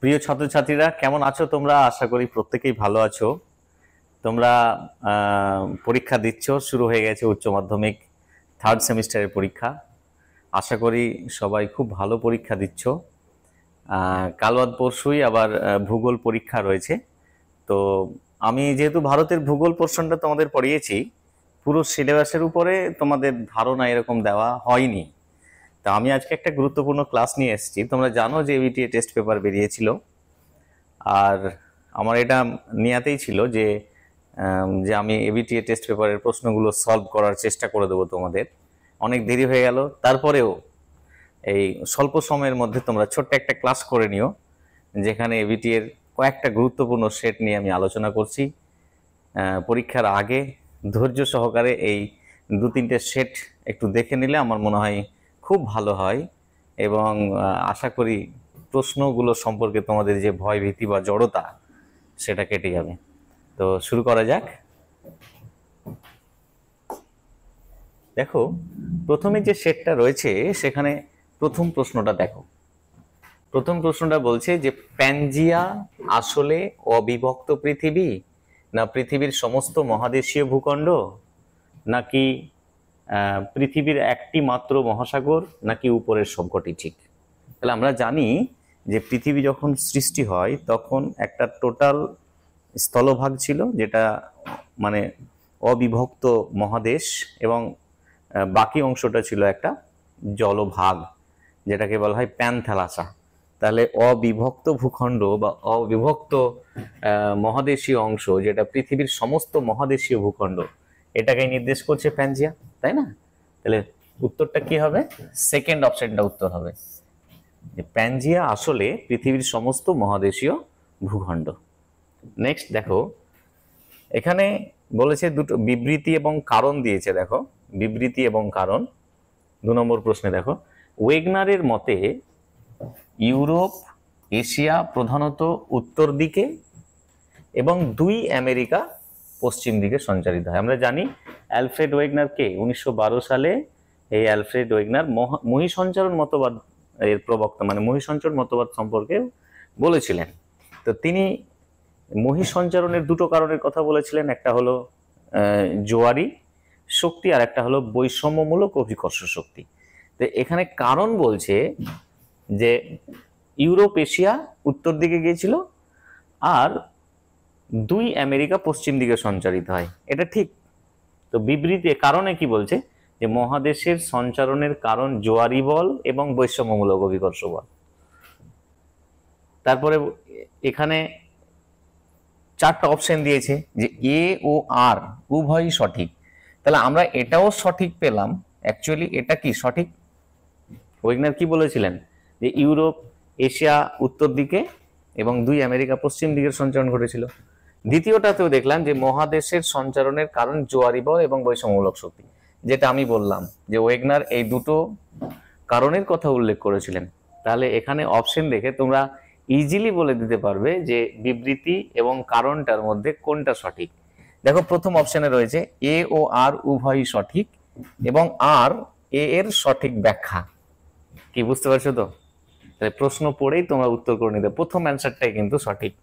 প্রিয় ছাত্রছাত্রীরা, কেমন আছো তোমরা? আশা করি প্রত্যেকেই ভালো আছো। তোমরা পরীক্ষা দিচ্ছ, শুরু হয়ে গেছে উচ্চ মাধ্যমিক থার্ড সেমিস্টারের পরীক্ষা। আশা করি সবাই খুব ভালো পরীক্ষা দিচ্ছ। কাল বাদ পরশুই আবার ভূগোল পরীক্ষা রয়েছে। তো আমি যেহেতু ভারতের ভূগোল পোর্শনটা তোমাদের পড়িয়েছি, পুরো সিলেবাসের উপরে তোমাদের ধারণা এরকম দেওয়া হয়নি। তা আমি আজকে একটা গুরুত্বপূর্ণ ক্লাস নিয়ে এসেছি। তোমরা জানো যে এবিটিএ টেস্ট পেপার বেরিয়েছিল, আর আমার এটা নিয়াতেই ছিল যে আমি এবিটিএ টেস্ট পেপারের প্রশ্নগুলো সলভ করার চেষ্টা করে দেবো তোমাদের। অনেক দেরি হয়ে গেল, তারপরেও এই স্বল্প সময়ের মধ্যে তোমরা ছোট্ট একটা ক্লাস করে নিও, যেখানে এবিটিএর কয়েকটা গুরুত্বপূর্ণ সেট নিয়ে আমি আলোচনা করছি। পরীক্ষার আগে ধৈর্য সহকারে এই দু তিনটে সেট একটু দেখে নিলে আমার মনে হয় খুব ভালো হয়, এবং আশা করি প্রশ্নগুলো সম্পর্কে তোমাদের যে ভয় ভীতি বা জড়তা সেটা কেটে যাবে। তো শুরু করা যাক। দেখো, প্রথমে যে সেটটা রয়েছে সেখানে প্রথম প্রশ্নটা দেখো। প্রথম প্রশ্নটা বলছে যে প্যানজিয়া আসলে অবিভক্ত পৃথিবী, না পৃথিবীর সমস্ত মহাদেশীয় ভূখণ্ড, নাকি পৃথিবীর একটি মাত্র মহাসাগর, নাকি উপরের সবকটি ঠিক? তাহলে আমরা জানি যে পৃথিবী যখন সৃষ্টি হয় তখন একটা টোটাল স্থলভাগ ছিল, যেটা মানে অবিভক্ত মহাদেশ, এবং বাকি অংশটা ছিল একটা জলভাগ, যেটাকে বলা হয় প্যানথ্যালাসা। তাহলে অবিভক্ত ভূখণ্ড বা অবিভক্ত মহাদেশীয় অংশ, যেটা পৃথিবীর সমস্ত মহাদেশীয় ভূখণ্ড, এটাকে নির্দেশ করছে প্যানজিয়া, তাই না? তাহলে উত্তরটা কি হবে? সেকেন্ড অপশনটা উত্তর হবে, যে প্যানজিয়া আসলে পৃথিবীর সমস্ত মহাদেশীয় ভূখণ্ড। নেক্সট দেখো, এখানে বলেছে দুটো বিবৃতি এবং কারণ দিয়েছে। দেখো, বিবৃতি এবং কারণ। 2 নম্বর প্রশ্নে দেখো, ওয়েগনারের মতে ইউরোপ, এশিয়া প্রধানত উত্তর দিকে এবং 2 আমেরিকা পশ্চিম দিকে সঞ্চারিত হয়। আমরা জানি অ্যালফ্রেড ওয়েগনারকে 1912 সালে এই অ্যালফ্রেড ওয়েগনার মহীসঞ্চারণ মতবাদ এর প্রবক্তা, মানে মহীসঞ্চারণ মতবাদ সম্পর্কে বলেছিলেন। তো তিনি মহীসঞ্চারণের দুটো কারণের কথা বলেছিলেন, একটা হলো জোয়ারি শক্তি, আর একটা হলো বৈষম্যমূলক অভিকর্ষ শক্তি। তো এখানে কারণ বলছে যে ইউরোপ, এশিয়া উত্তর দিকে গিয়েছিল, আর 2 আমেরিকা পশ্চিম দিকে সঞ্চারিত হয়। এটা ঠিক। তো বিবৃতি কারণে কি বলছে? যে মহাদেশের সঞ্চারণের কারণ জোয়ারি বল এবং বৈষম্যমূলক অভিকর্ষ বল। তারপরে এখানে 4টা অপশন দিয়েছে, যে এ ও আর উভয়ই সঠিক। তাহলে আমরা এটাও সঠিক পেলাম। অ্যাকচুয়ালি এটা কি সঠিক? ওয়েগনার কি বলেছিলেন? যে ইউরোপ, এশিয়া উত্তর দিকে এবং 2 আমেরিকা পশ্চিম দিকের সঞ্চারণ ঘটেছিল। দ্বিতীয়টাতেও দেখলাম যে মহাদেশের সঞ্চারণের কারণ জোয়ারি বল এবং বৈষম্যমূলক শক্তি, যেটা আমি বললাম যে ওয়েগনার এই দুটো কারণের কথা উল্লেখ করেছিলেন। তাহলে এখানে অপশন দেখে তোমরা ইজিলি বলে দিতে পারবে যে বিবৃতি এবং কারণটার মধ্যে কোনটা সঠিক। দেখো, প্রথম অপশনে রয়েছে এ ও আর উভয়ই সঠিক, এবং আর এ এর সঠিক ব্যাখ্যা। কি বুঝতে পারছো তো? তাহলে প্রশ্ন পড়েই তোমরা উত্তর করে নিতে, প্রথম অ্যান্সারটাই কিন্তু সঠিক।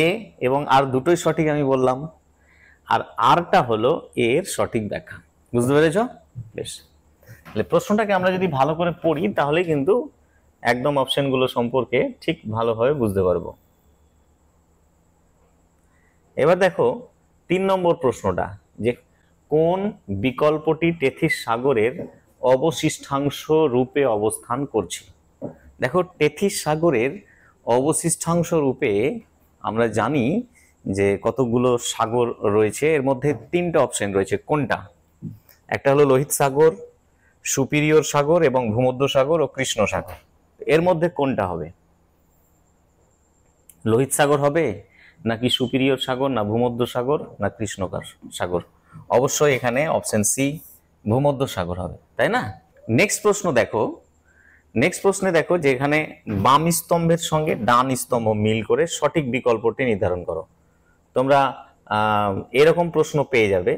এ এবং আর দুটোই সঠিক আমি বললাম, আর আরটা হলো এর সঠিক ব্যাখ্যা। বুঝতে পেরেছ? বেশ। তাহলে প্রশ্নটাকে আমরা যদি ভালো করে পড়ি তাহলে কিন্তু একদম অপশনগুলো সম্পর্কে ঠিক ভালোভাবে বুঝতে পারবো। এবার দেখো 3 নম্বর প্রশ্নটা, যে কোন বিকল্পটি টেথিস সাগরের অবশিষ্টাংশ রূপে অবস্থান করছে? দেখো, টেথিস সাগরের অবশিষ্টাংশ রূপে আমরা জানি যে কতগুলো সাগর রয়েছে, এর মধ্যে 3টা অপশন রয়েছে। কোনটা? একটা হলো লোহিত সাগর, সুপিরিয়র সাগর এবং ভূমধ্য সাগর ও কৃষ্ণ সাগর। এর মধ্যে কোনটা হবে? লোহিত সাগর হবে, নাকি সুপিরিয়র সাগর, না ভূমধ্য সাগর, না কৃষ্ণ সাগর? অবশ্যই এখানে অপশন সি, ভূমধ্য সাগর হবে, তাই না? নেক্সট প্রশ্ন দেখো, নেক্সট প্রশ্নে দেখো যে এখানে বাম স্তম্ভের সঙ্গে ডান স্তম্ভ মিল করে সঠিক বিকল্পটি নির্ধারণ করো। তোমরা এরকম প্রশ্ন পেয়ে যাবে।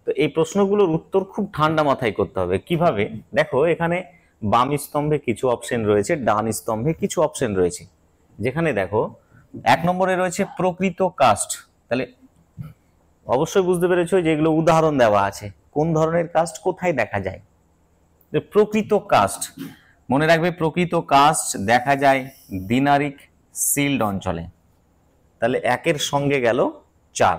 তো এই প্রশ্নগুলোর উত্তর খুব ঠান্ডা মাথায় করতে হবে। কিভাবে? দেখো, এখানে বাম স্তম্ভে কিছু অপশন রয়েছে, ডান স্তম্ভে কিছু অপশন রয়েছে। যেখানে দেখো 1 নম্বরে রয়েছে প্রকৃত কাস্ট। তাহলে অবশ্যই বুঝতে পেরেছো যে এগুলো উদাহরণ দেওয়া আছে, কোন ধরনের কাস্ট কোথায় দেখা যায়। প্রকৃত কাস্ট মনে রাখবে, প্রকৃত কাস্ট দেখা যায় দিনারিক সিল্ড অঞ্চলে। তাহলে 1-এর সঙ্গে গেল 4।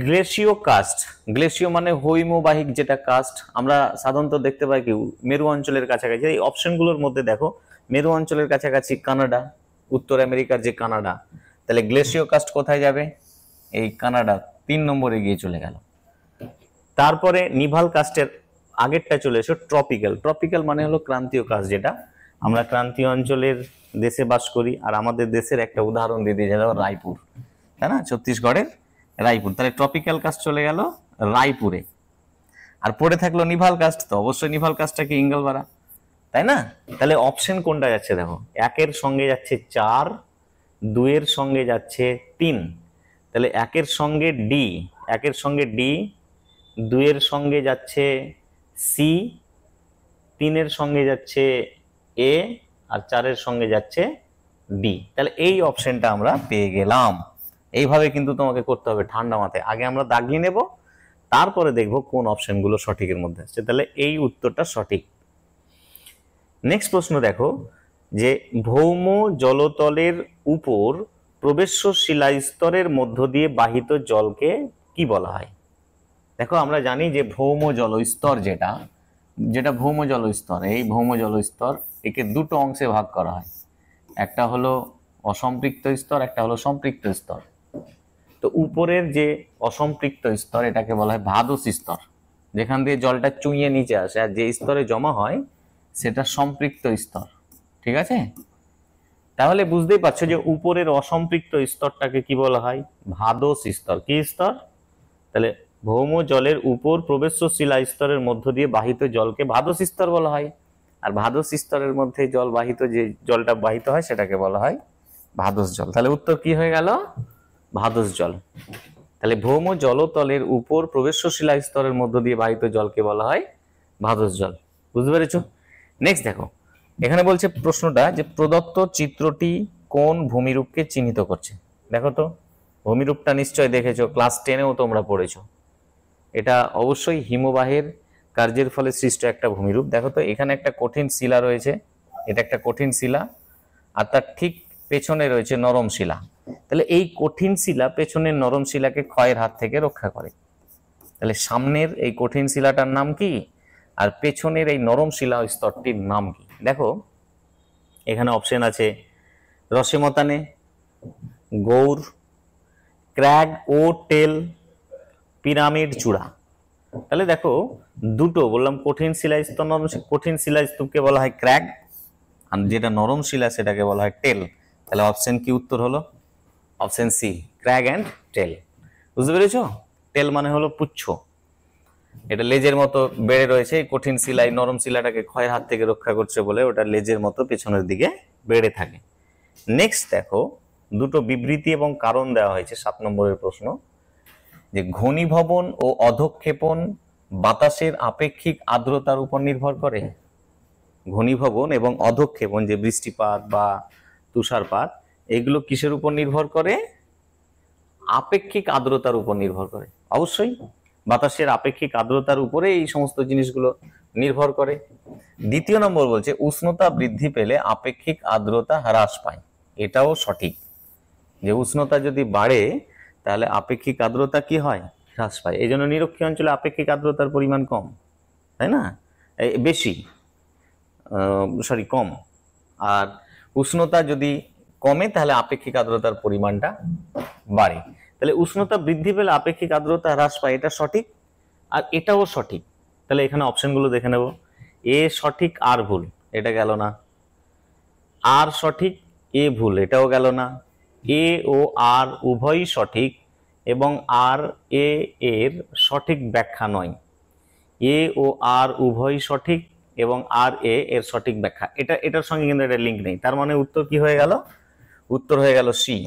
গ্লেশীয় কাস্ট, গ্লেশীয় মানে হৈমবাহিক যেটা কাস্ট আমরা সাধারণত দেখতে পাই কি মেরু অঞ্চলের কাছাকাছি। এই অপশনগুলোর মধ্যে দেখো মেরু অঞ্চলের কাছাকাছি কানাডা, উত্তর আমেরিকার যে কানাডা, তাহলে গ্লেশীয় কাস্ট কোথায় যাবে? এই কানাডা 3 নম্বরে গিয়ে চলে গেল। তারপরে নিভাল কাস্টের আগেরটা চলে এসো ট্রপিক্যাল। ট্রপিক্যাল মানে হলো ক্রান্তীয় কাস্ট, যেটা আমরা ক্রান্তীয় অঞ্চলের দেশে বাস করি। আর আমাদের দেশের একটা উদাহরণ দিয়ে দিয়ে যাবো রায়পুর, তাই না, ছত্তিশগড়ের রায়পুর। তাহলে ট্রপিক্যাল কাস্ট চলে গেল রায়পুরে। আর পড়ে থাকলো নিভাল কাস্ট, তো অবশ্যই নিভাল কাস্টটা কি ইঙ্গলবাড়া, তাই না? তাহলে অপশন কোনটা যাচ্ছে দেখো, 1-এর সঙ্গে যাচ্ছে 4, 2-এর সঙ্গে যাচ্ছে 3। তাহলে 1-এর সঙ্গে ডি, 1-এর সঙ্গে ডি, 2-এর সঙ্গে যাচ্ছে সি, 3-এর সঙ্গে যাচ্ছে এ, আর 4-এর সঙ্গে যাচ্ছে ডি। তাহলে এই অপশনটা আমরা পেয়ে গেলাম। এইভাবে কিন্তু তোমাকে করতে হবে ঠান্ডা মাথায়। আগে আমরা দাগিয়ে নেব, তারপরে দেখব কোন অপশনগুলো সঠিকের মধ্যে আসছে। তাহলে এই উত্তরটা সঠিক। নেক্সট প্রশ্ন দেখো যে ভৌম জলতলের উপর প্রবেশ্য শিলাস্তরের মধ্য দিয়ে বাহিত জলকে কি বলা হয়? দেখো আমরা জানি যে ভৌম জলস্তর যেটা যেটা ভৌম জলস্তর, এই ভৌম জলস্তর একে দুটো অংশে ভাগ করা হয়। একটা হলো অসম্পৃক্ত স্তর, একটা হলো সম্পৃক্ত স্তর। তো উপরের যে অসম্পৃক্ত স্তর এটাকে বলা হয় ভাদস স্তর, যেখান দিয়ে জলটা চুইয়ে নিচে আসে। আর যে স্তরে জমা হয় সেটা সম্পৃক্ত স্তর। ঠিক আছে, তাহলে বুঝতেই পারছো যে উপরের অসম্পৃক্ত স্তরটাকে কি বলা হয়? ভাদস স্তর। কি স্তর? তাহলে ভৌম জলের উপর প্রবেশ্য শিলা স্তরের মধ্য দিয়ে বাহিত জলকে ভাদস স্তর বলা হয়। আর ভাদস স্তরের মধ্যে জল বাহিত, যে জলটা বাহিত হয় সেটাকে বলা হয় ভাদস জল। তাহলে উত্তর কি হয়ে গেল? ভাদস জল। তাহলে ভৌম জলতলের উপর প্রবেশ্য শিলা স্তরের মধ্য দিয়ে বাহিত জলকে বলা হয় ভাদস জল। বুঝতে পেরেছো? নেক্সট দেখো, এখানে বলছে প্রশ্নটা যে প্রদত্ত চিত্রটি কোন ভূমিরূপকে চিহ্নিত করছে। দেখো তো, ভূমিরূপটা নিশ্চয় দেখেছো, ক্লাস 10-এও তোমরা পড়েছো। এটা অবশ্যই হিমবাহের কার্যের ফলে সৃষ্ট একটা ভূমিরূপ। দেখো তো, এখানে একটা কঠিন শিলা রয়েছে, এটা একটা কঠিন শিলা, আর তার ঠিক পেছনে রয়েছে নরম শিলা। তাহলে এই কঠিন শিলা পেছনের নরম শিলাকে ক্ষয়ের হাত থেকে রক্ষা করে। তাহলে সামনের এই কঠিন শিলাটার নাম কি, আর পেছনের এই নরম শিলা স্তরটির নাম কি? দেখো এখানে অপশন আছে রসেমতানে, গৌর, ক্র্যাগ ও টেল, পিরামিড চূড়া। তাহলে দেখো দুটো বললাম, কঠিন শিলা স্তর, নরম কঠিন শিলা স্তূপকে বলা হয় ক্র্যাগ, আর যেটা নরম শিলা সেটাকে বলা হয় টেল। তাহলে অপশন কি উত্তর হলো? Option C, crag and tell. বুঝতে পেরেছো? টেল মানে হলো পুচ্ছ, এটা লেজের মতো বেড়ে রয়েছে। কঠিন শিলাই নরম শিলাটাকে ক্ষয়ের হাত থেকে রক্ষা করছে বলে ওটা লেজের মতো পেছনের দিকে বেড়ে থাকে। নেক্সট দেখো, দুটো বিবৃতি এবং কারণ দেওয়া হয়েছে 7 নম্বরের প্রশ্ন, যে ঘনীভবন ও অধঃক্ষেপণ বাতাসের আপেক্ষিক আর্দ্রতার উপর নির্ভর করে। ঘনীভবন এবং অধঃক্ষেপণ, যে বৃষ্টিপাত বা তুষারপাত, এগুলো কিসের উপর নির্ভর করে? আপেক্ষিক আর্দ্রতার উপর নির্ভর করে। অবশ্যই বাতাসের আপেক্ষিক আর্দ্রতার উপরে এই সমস্ত জিনিসগুলো নির্ভর করে। দ্বিতীয় নম্বর বলছে উষ্ণতা বৃদ্ধি পেলে আপেক্ষিক আর্দ্রতা হ্রাস পায়। এটাও সঠিক, যে উষ্ণতা যদি বাড়ে তাহলে আপেক্ষিক আর্দ্রতা কি হয়? হ্রাস পায়। এই জন্য নিরক্ষীয় অঞ্চলে আপেক্ষিক আর্দ্রতার পরিমাণ কম, তাই না? বেশি, কম। আর উষ্ণতা যদি কমে তাহলে আপেক্ষিক আর্দ্রতার পরিমাণটা বাড়ে। তাহলে উষ্ণতা বৃদ্ধি পেলে আপেক্ষিক আর্দ্রতা হ্রাস পায়, এটা সঠিক। আর এটাও সঠিক। তাহলে এখানে অপশনগুলো দেখে নেব। এ সঠিক, আর ভুল, এটা গেল না। আর সঠিক, এ ভুল, এটাও গেল না। এ ও আর উভয়ই সঠিক, এবং আর এ এর সঠিক ব্যাখ্যা নয়। এ ও আর উভয়ই সঠিক এবং আর এ এর সঠিক ব্যাখ্যা, এটার সঙ্গে কিন্তু এটা লিঙ্ক নেই। তার মানে উত্তর কি হয়ে গেল? উত্তর হয়ে গেল সি,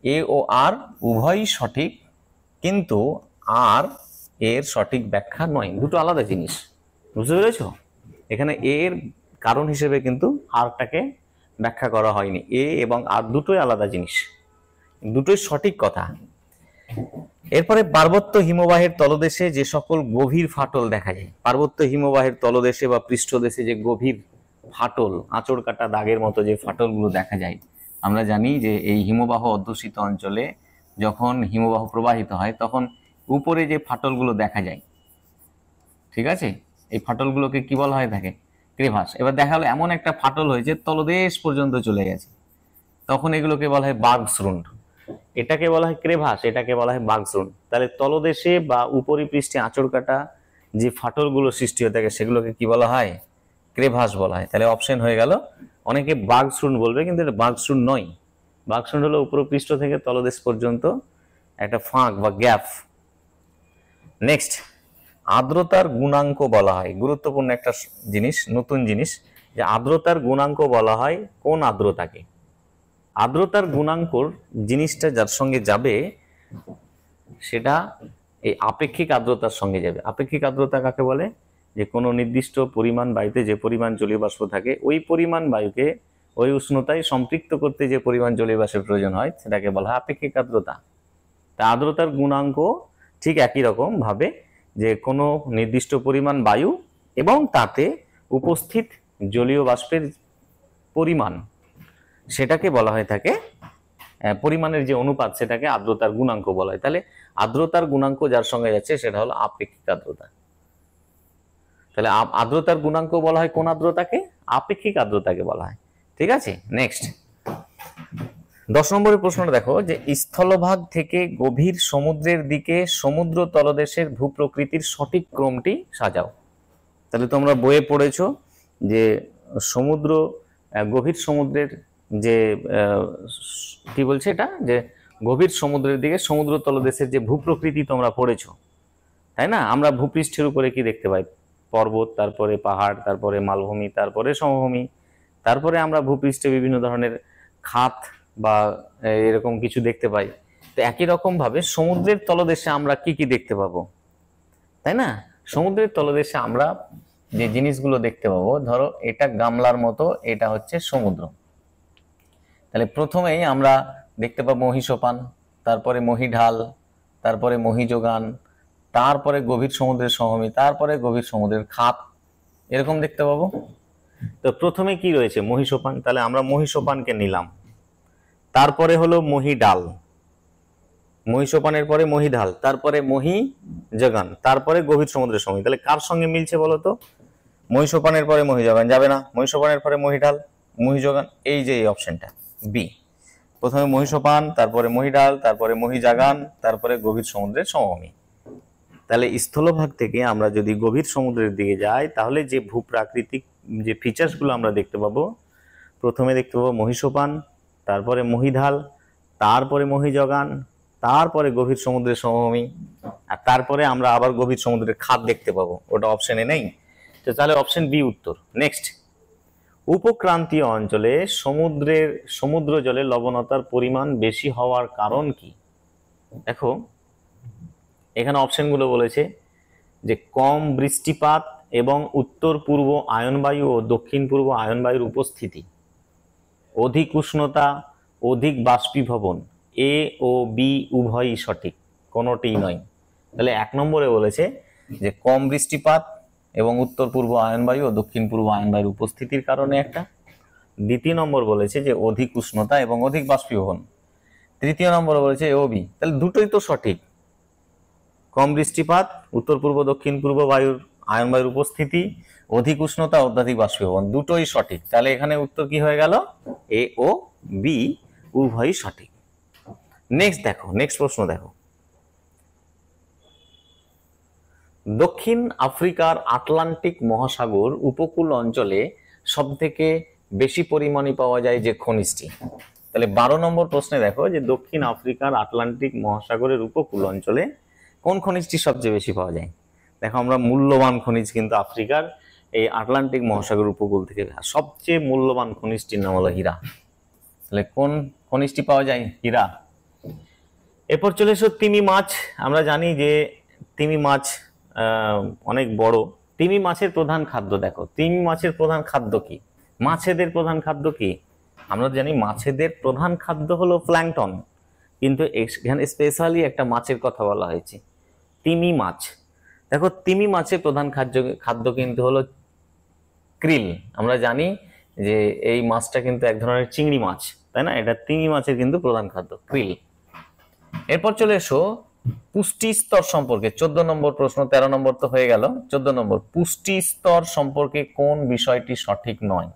এ ও আর উভয়ই সঠিক কিন্তু আর এর সঠিক ব্যাখ্যা নয়। দুটো আলাদা জিনিস। বুঝতে পেরেছো? এখানে এর কারণ হিসেবে কিন্তু আরটাকে ব্যাখ্যা করা হয়নি। এ এবং আর দুটোই আলাদা জিনিস, দুটোই সঠিক কথা। এরপরে পার্বত্য হিমবাহের তলদেশে যে সকল গভীর ফাটল দেখা যায়, পার্বত্য হিমবাহের তলদেশে বা পৃষ্ঠদেশে যে গভীর ফাটল, আঁচড় কাটা দাগের মতো যে ফাটলগুলো দেখা যায়, আমরা জানি যে এই হিমবাহ অধ্যুষিত অঞ্চলে যখন হিমবাহ প্রবাহিত হয় তখন উপরে যে ফাটলগুলো দেখা যায়, ঠিক আছে, এই ফাটলগুলোকে কি বলা হয় থাকে? ক্রেভাস। এবার দেখা গেলো এমন একটা ফাটল হয়েছে তলদেশ পর্যন্ত চলে গেছে, তখন এগুলোকে বলা হয় বাগস্রুন্ড। এটাকে বলা হয় ক্রেভাস, এটাকে বলা হয় বাগস্রুন্ড। তাহলে তলদেশে বা উপরিপৃষ্ঠে আঁচড় কাটা যে ফাটলগুলো সৃষ্টি হয়ে থাকে সেগুলোকে কি বলা হয়? ক্রেভাস বলা হয়। তাহলে অপশন হয়ে গেল, অনেকে বাগস্রুন্ড বলবে কিন্তু এটা বাগস্রুন্ড নয়। বাগস্রুন্ড হলো উপরিপৃষ্ঠ থেকে তলদেশ পর্যন্ত একটা ফাঁক বা গ্যাপ। নেক্সট, আর্দ্রতার গুণাঙ্ক বলা হয়, গুরুত্বপূর্ণ একটা জিনিস, নতুন জিনিস, যে আর্দ্রতার গুণাঙ্ক বলা হয় কোন আর্দ্রতাকে? আর্দ্রতার গুণাঙ্কর জিনিসটা যার সঙ্গে যাবে সেটা এই আপেক্ষিক আর্দ্রতার সঙ্গে যাবে। আপেক্ষিক আর্দ্রতা কাকে বলে? যে কোনো নির্দিষ্ট পরিমাণ বায়ুতে যে পরিমাণ জলীয় বাষ্প থাকে, ওই পরিমাণ বায়ুকে ওই উষ্ণতায় সম্পৃক্ত করতে যে পরিমাণ জলীয় বাষ্পের প্রয়োজন হয় সেটাকে বলা হয় আপেক্ষিক আর্দ্রতা। তা আর্দ্রতার গুণাঙ্ক ঠিক একই রকম ভাবে যে কোনো নির্দিষ্ট পরিমাণ বায়ু এবং তাতে উপস্থিত জলীয় বাষ্পের পরিমাণ, সেটাকে বলা হয় থাকে পরিমাণের যে অনুপাত, সেটাকে আর্দ্রতার গুণাঙ্ক বলা হয়। তাহলে আর্দ্রতার গুণাঙ্ক যার সঙ্গে যাচ্ছে সেটা হলো আপেক্ষিক আর্দ্রতা। তাহলে আর্দ্রতার গুণাঙ্ক বলা হয় কোন আর্দ্রতাকে? আপেক্ষিক আর্দ্রতাকে বলা হয়। ঠিক আছে, নেক্সট 10 নম্বরের প্রশ্নটা দেখো, যে স্থলভাগ থেকে গভীর সমুদ্রের দিকে সমুদ্র তলদেশের ভূপ্রকৃতির সঠিক ক্রমটি সাজাও। তাহলে তোমরা বইয়ে পড়েছো যে সমুদ্র, গভীর সমুদ্রের যে কি বলছে এটা, যে গভীর সমুদ্রের দিকে সমুদ্র তলদেশের যে ভূপ্রকৃতি তোমরা পড়েছো, তাই না? আমরা ভূপৃষ্ঠের উপরে কি দেখতে পাই? পর্বত, তারপরে পাহাড়, তারপরে মালভূমি, তারপরে সমভূমি, তারপরে আমরা ভূপৃষ্ঠে বিভিন্ন ধরনের খাত বা এরকম কিছু দেখতে পাই। তো একই রকম ভাবে সমুদ্রের তলদেশে আমরা কি কি দেখতে পাবো, তাই না? সমুদ্রের তলদেশে আমরা যে জিনিসগুলো দেখতে পাবো, ধরো এটা গামলার মতো, এটা হচ্ছে সমুদ্র। তাহলে প্রথমেই আমরা দেখতে পাবো মহীসোপান, তারপরে মহীঢাল, তারপরে মহীযোগান, তারপরে গভীর সমুদ্রের সমভূমি, তারপরে গভীর সমুদ্রের খাত, এরকম দেখতে পাবো। তো প্রথমে কি রয়েছে? মহীসোপান। তাহলে আমরা মহীসোপানকে নিলাম। তারপরে হলো মহীডাল, মহীসোপানের পরে মহীঢাল, তারপরে মহীযোগান, তারপরে গভীর সমুদ্রের সমভূমি। তাহলে কার সঙ্গে মিলছে বলো তো? মহীসোপানের পরে মহীযোগান যাবে না, মহীসোপানের পরে মহীঢাল, মহীযোগান, এই যে এই অপশনটা বি। প্রথমে মহীসোপান, তারপরে মহীঢাল, তারপরে মহীযাগান, তারপরে গভীর সমুদ্রের সমভূমি। তাহলে স্থলভাগ থেকে আমরা যদি গভীর সমুদ্রের দিকে যাই তাহলে যে ভূপ্রাকৃতিক যে ফিচার্সগুলো আমরা দেখতে পাবো, প্রথমে দেখতে পাবো মহীসোপান, তারপরে মহীঢাল, তারপরে মহীযোগান, তারপরে গভীর সমুদ্রের সমভূমি, আর তারপরে আমরা আবার গভীর সমুদ্রের খাত দেখতে পাবো। ওটা অপশনে নেই, তো তাহলে অপশন বি উত্তর। নেক্সট, উপক্রান্তীয় অঞ্চলে সমুদ্র জলে লবণতার পরিমাণ বেশি হওয়ার কারণ কি? দেখো এখানে অপশনগুলো বলেছে যে কম বৃষ্টিপাত এবং উত্তর পূর্ব আয়নবায়ু ও দক্ষিণ পূর্ব আয়নবায়ুর উপস্থিতি, অধিক উষ্ণতা, অধিক বাষ্পীভবন, এ ও বি উভয়ই সঠিক, কোনোটিই নয়। তাহলে 1 নম্বরে বলেছে যে কম বৃষ্টিপাত এবং উত্তর পূর্ব আয়নবায়ু ও দক্ষিণ পূর্ব আয়নবায়ুর উপস্থিতির কারণে একটা। 2 নম্বর বলেছে যে অধিক উষ্ণতা এবং অধিক বাষ্পীভবন। 3 নম্বর বলেছে এ ও বি। তাহলে দুটোই তো সঠিক, কম বৃষ্টিপাত, উত্তর পূর্ব দক্ষিণ পূর্ব আয়নবায়ুর উপস্থিতি, অধিক উষ্ণতা, অত্যাধিক বাষ্পীভবন, দুটোই সঠিক। তাহলে এখানে উত্তর কি হয়ে গেল? এ ও বি উভয়ই সঠিক। নেক্সট দেখো, নেক্সট প্রশ্ন দেখো, দক্ষিণ আফ্রিকার আটলান্টিক মহাসাগর উপকূল অঞ্চলে সবথেকে বেশি পরিমাণে পাওয়া যায় যে খনিজটি। তাহলে 12 নম্বর প্রশ্নে দেখো যে দক্ষিণ আফ্রিকার আটলান্টিক মহাসাগরের উপকূল অঞ্চলে কোন খনিজটি সবচেয়ে বেশি পাওয়া যায়? দেখো আমরা মূল্যবান খনিজ কিন্তু আফ্রিকার এই আটলান্টিক মহাসাগর উপকূল থেকে, সবচেয়ে মূল্যবান খনিজটির নাম হলো হীরা। তাহলে কোন খনিজটি পাওয়া যায়? হীরা। এরপর চলে এসো তিমি মাছ। আমরা জানি যে তিমি মাছ অনেক বড়, তিমি মাছের প্রধান খাদ্য দেখো, তিমি মাছের প্রধান খাদ্য কি? মাছেদের প্রধান খাদ্য কি? আমরা জানি মাছেদের প্রধান খাদ্য হলো প্ল্যাঙ্কটন, কিন্তু এখানে স্পেশালি একটা মাছের কথা বলা হয়েছে, তিমি মাছ। দেখো তিমি মাছের প্রধান খাদ্য কিন্তু হলো ক্রিল। আমরা জানি যে এই মাছটা কিন্তু এক ধরনের চিংড়ি মাছ, তাই না? এটা তিমি মাছের কিন্তু প্রধান খাদ্য ক্রিল। এরপর চলে এসো পুষ্টি স্তর সম্পর্কে, 14 নম্বর প্রশ্ন। 13 নম্বর তো হয়ে গেল, 14 নম্বর, পুষ্টি স্তর সম্পর্কে কোন বিষয়টি সঠিক নয়?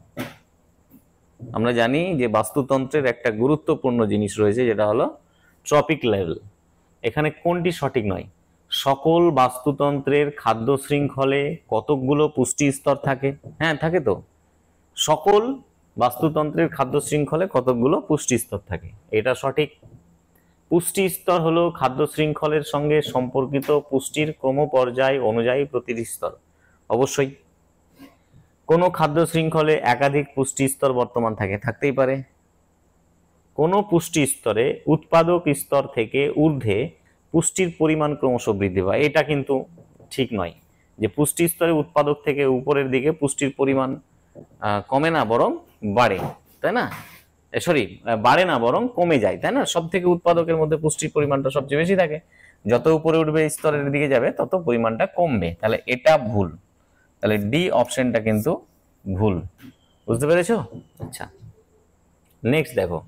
আমরা জানি যে বাস্তুতন্ত্রের একটা গুরুত্বপূর্ণ জিনিস রয়েছে, যেটা হলো ট্রপিক লেভেল। এখানে কোনটি সঠিক নয়? সকল বাস্তুতন্ত্রের খাদ্য শৃঙ্খলে কতকগুলো পুষ্টি স্তর থাকে? হ্যাঁ থাকে তো, সকল বাস্তুতন্ত্রের খাদ্য শৃঙ্খলে কতকগুলো পুষ্টি স্তর থাকে, এটা সঠিক। পুষ্টি স্তর হলো খাদ্য শৃঙ্খলের সঙ্গে সম্পর্কিত পুষ্টির ক্রমপর্যায় অনুযায়ী প্রতিটি স্তর। অবশ্যই কোনো খাদ্য শৃঙ্খলে একাধিক পুষ্টি স্তর বর্তমান থাকে, থাকতেই পারে। কোনো পুষ্টি স্তরে উৎপাদক স্তর থেকে ঊর্ধ্বে পুষ্টির পরিমাণ ক্রমশ বৃদ্ধি পায়, এটা কিন্তু ঠিক নয় যে পুষ্টি স্তরে উৎপাদক থেকে উপরের দিকে পুষ্টির পরিমাণ কমে না বরং বাড়ে, তাই না? সরি, বাড়ে না বরং কমে যায়, তাই না? সব থেকে উৎপাদকের মধ্যে পুষ্টির পরিমাণটা সবচেয়ে বেশি থাকে, যত উপরে উঠবে স্তরের দিকে যাবে তত পরিমাণটা কমবে, তাহলে এটা ভুল। তাহলে ডি অপশনটা কিন্তু ভুল, বুঝতে পেরেছো? আচ্ছা নেক্সট দেখো,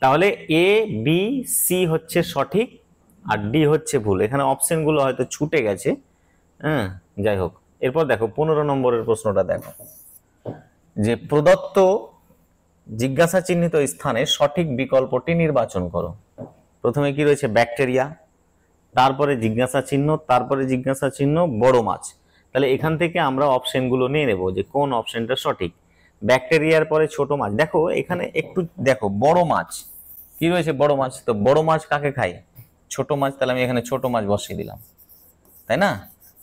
তাহলে এ বি সি হচ্ছে সঠিক আর ডি হচ্ছে ভুল। এখানে অপশনগুলো হয়তো ছুটে গেছে, হ্যাঁ যাই হোক। এরপর দেখো 15 নম্বরের প্রশ্নটা দেখো, যে প্রদত্ত জিজ্ঞাসা চিহ্নিত স্থানে সঠিক বিকল্পটি নির্বাচন করো। প্রথমে কি রয়েছে? ব্যাকটেরিয়া, তারপরে জিজ্ঞাসা চিহ্ন, তারপরে জিজ্ঞাসা চিহ্ন বড় মাছ। তাহলে এখান থেকে আমরা অপশনগুলো নিয়ে নেব যে কোন অপশনটা সঠিক। ব্যাকটেরিয়ার পরে ছোট মাছ, দেখো এখানে একটু দেখো, বড় মাছ কি রয়েছে? বড় মাছ, তো বড় মাছ কাকে খায়? ছোট মাছ। তাহলে আমি এখানে ছোট মাছ বসিয়ে দিলাম, তাই না?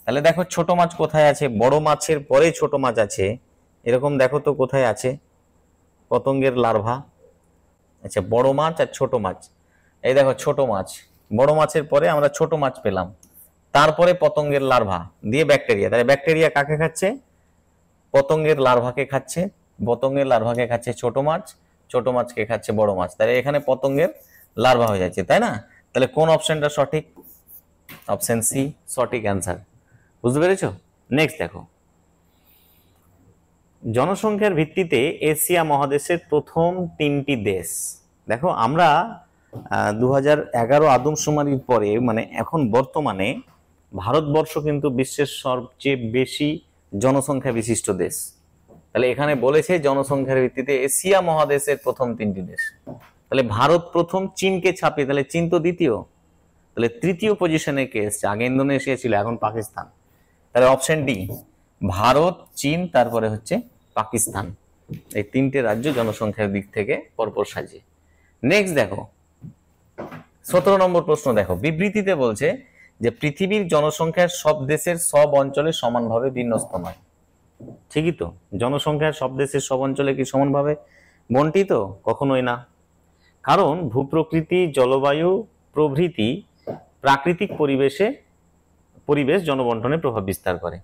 তাহলে দেখো ছোট মাছ কোথায় আছে? বড় মাছের পরে ছোট মাছ আছে, এরকম দেখো তো কোথায় আছে? পতঙ্গের লার্ভা। আচ্ছা বড় মাছ আর ছোট মাছ, এই দেখো ছোট মাছ, বড় মাছের পরে আমরা ছোট মাছ পেলাম, তারপরে পতঙ্গের লার্ভা দিয়ে ব্যাকটেরিয়া। তাহলে ব্যাকটেরিয়া কাকে খাচ্ছে? পতঙ্গের লার্ভাকে খাচ্ছে, পতঙ্গের লার্ভাকে খাচ্ছে ছোট মাছ, ছোট মাছকে খাচ্ছে বড় মাছ। তাহলে এখানে পতঙ্গের লার্ভা হয়ে যাচ্ছে, তাই না? তাহলে কোন অপশনটা সঠিক? অপশন সি সঠিক অ্যান্সার, বুঝতে পেরেছো? নেক্সট দেখো, জনসংখ্যার ভিত্তিতে এশিয়া মহাদেশের প্রথম 3টি দেশ। দেখো আমরা 2011 আদমশুমারির পরে, মানে এখন বর্তমানে ভারতবর্ষ কিন্তু বিশ্বের সবচেয়ে বেশি জনসংখ্যা বিশিষ্ট দেশ। তাহলে এখানে বলেছে জনসংখ্যার ভিত্তিতে এশিয়া মহাদেশের প্রথম 3টি দেশ। তাহলে ভারত প্রথম, চীনকে ছাপিয়ে, তাহলে চীন তো দ্বিতীয়, তাহলে তৃতীয় পজিশনে কে এসছে? আগে ইন্দোনেশিয়া ছিল, এখন পাকিস্তান। তাহলে অপশন ডি, ভারত, চীন, তারপরে হচ্ছে পাকিস্তান। এই 3টে রাজ্য জনসংখ্যার দিক থেকে পরপর সাজিয়ে। নেক্সট দেখো 17 নম্বর প্রশ্ন দেখো, বিবৃতিতে বলছে যে পৃথিবীর জনসংখ্যার সব দেশের সব অঞ্চলে সমানভাবে বিন্যস্ত নয়। ঠিকই তো, জনসংখ্যার সব দেশের সব অঞ্চলে কি সমানভাবে বন্টিত? কখনোই না, কারণ ভূপ্রকৃতি, জলবায়ু প্রভৃতি প্রাকৃতিক পরিবেশ জনবন্টনে প্রভাব বিস্তার করে।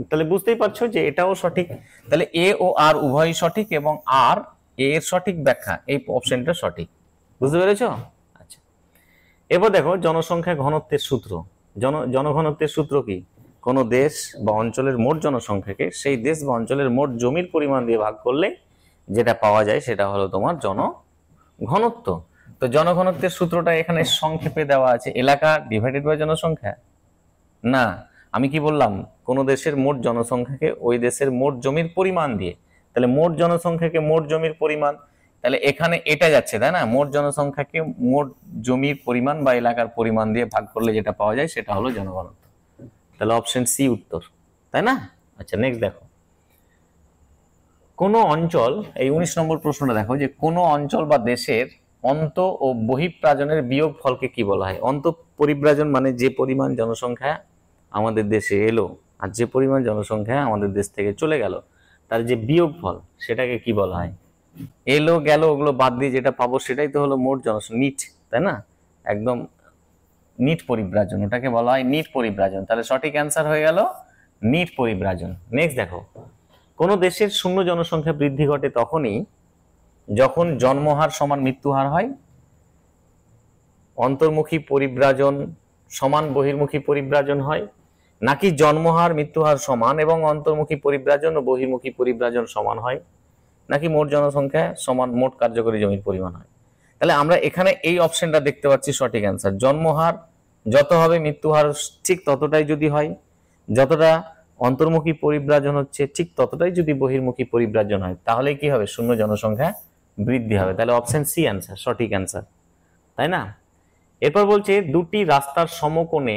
তাহলে বুঝতেই পারছো যে এটাও সঠিক। তাহলে এ ও আর উভয়ই সঠিক, এবং আর এর সঠিক ব্যাখ্যা, এই অপশনটা সঠিক, বুঝতে পেরেছো? আচ্ছা এবার দেখো জনসংখ্যা ঘনত্বের সূত্র। জনঘনত্বের সূত্র কি? কোনো দেশ বা অঞ্চলের মোট জনসংখ্যাকে সেই দেশ বা অঞ্চলের মোট জমির পরিমাণ দিয়ে ভাগ করলে যেটা পাওয়া যায় সেটা হলো তোমার জনঘনত্ব। তো জনঘনত্বের সূত্রটা এখানে সংক্ষেপে দেওয়া আছে, এলাকা ডিভাইডেড বাই জনসংখ্যা। না, আমি কি বললাম? কোন দেশের মোট জনসংখ্যাকে ওই দেশের মোট জমির পরিমাণ দিয়ে, তাহলে মোট জনসংখ্যাকে মোট জমির পরিমাণ, তাহলে এখানে এটা যাচ্ছে, তাই না? মোট জনসংখ্যাকে মোট জমির পরিমাণ বা এলাকার পরিমাণ দিয়ে ভাগ করলে যেটা পাওয়া যায় সেটা হলো জনঘনত্ব। তাহলে অপশন সি উত্তর, তাই না? আচ্ছা নেক্সট দেখো, কোন অঞ্চল, এই 19 নম্বর প্রশ্নটা দেখো, যে কোন অঞ্চল বা দেশের অন্ত ও বহিঃপ্রাজনের বিয়োগ ফলকে কি বলা হয়? অন্ত পরিব্রাজন মানে যে পরিমাণ জনসংখ্যা আমাদের দেশে এলো আর যে পরিমাণ জনসংখ্যা আমাদের দেশ থেকে চলে গেল, তার যে বিয়োগ ফল সেটাকে কি বলা হয়? এলো গেল ওগুলো বাদ দিয়ে যেটা পাবো সেটাই তো হলো মোট জনসংখ্যা, নিট, তাই না? একদম নিট পরিব্রাজন, ওটাকে বলা হয় নিট পরিব্রাজন। তাহলে সঠিক অ্যান্সার হয়ে গেল নিট পরিব্রাজন। নেক্সট দেখো, কোন দেশের শূন্য জনসংখ্যা বৃদ্ধি ঘটে তখনই যখন জন্মহার সমান মৃত্যুহার হয়, অন্তর্মুখী পরিব্রাজন সমান বহির্মুখী পরিব্রাজন হয়, নাকি জন্মহার মৃত্যুহার সমান এবং অন্তর্মুখী পরিব্রাজন ও বহির্মুখী পরিব্রাজন সমান হয়, নাকি মোট জনসংখ্যা সমান মোট কার্যকরী জমির পরিমাণ হয়। তাহলে আমরা এখানে এই অপশনটা দেখতে পাচ্ছি সঠিক অ্যান্সার। জন্মহার যত হবে মৃত্যুহার ঠিক ততটাই যদি হয়, যতটা অন্তর্মুখী পরিব্রাজন হচ্ছে ঠিক ততটাই যদি বহির্মুখী পরিব্রাজন হয়, তাহলে কি হবে? শূন্য জনসংখ্যা বৃদ্ধি হবে। তাহলে অপশন সি অ্যান্সার, সঠিক অ্যান্সার, তাই না? এরপর বলছে দুটি রাস্তার সমকোণে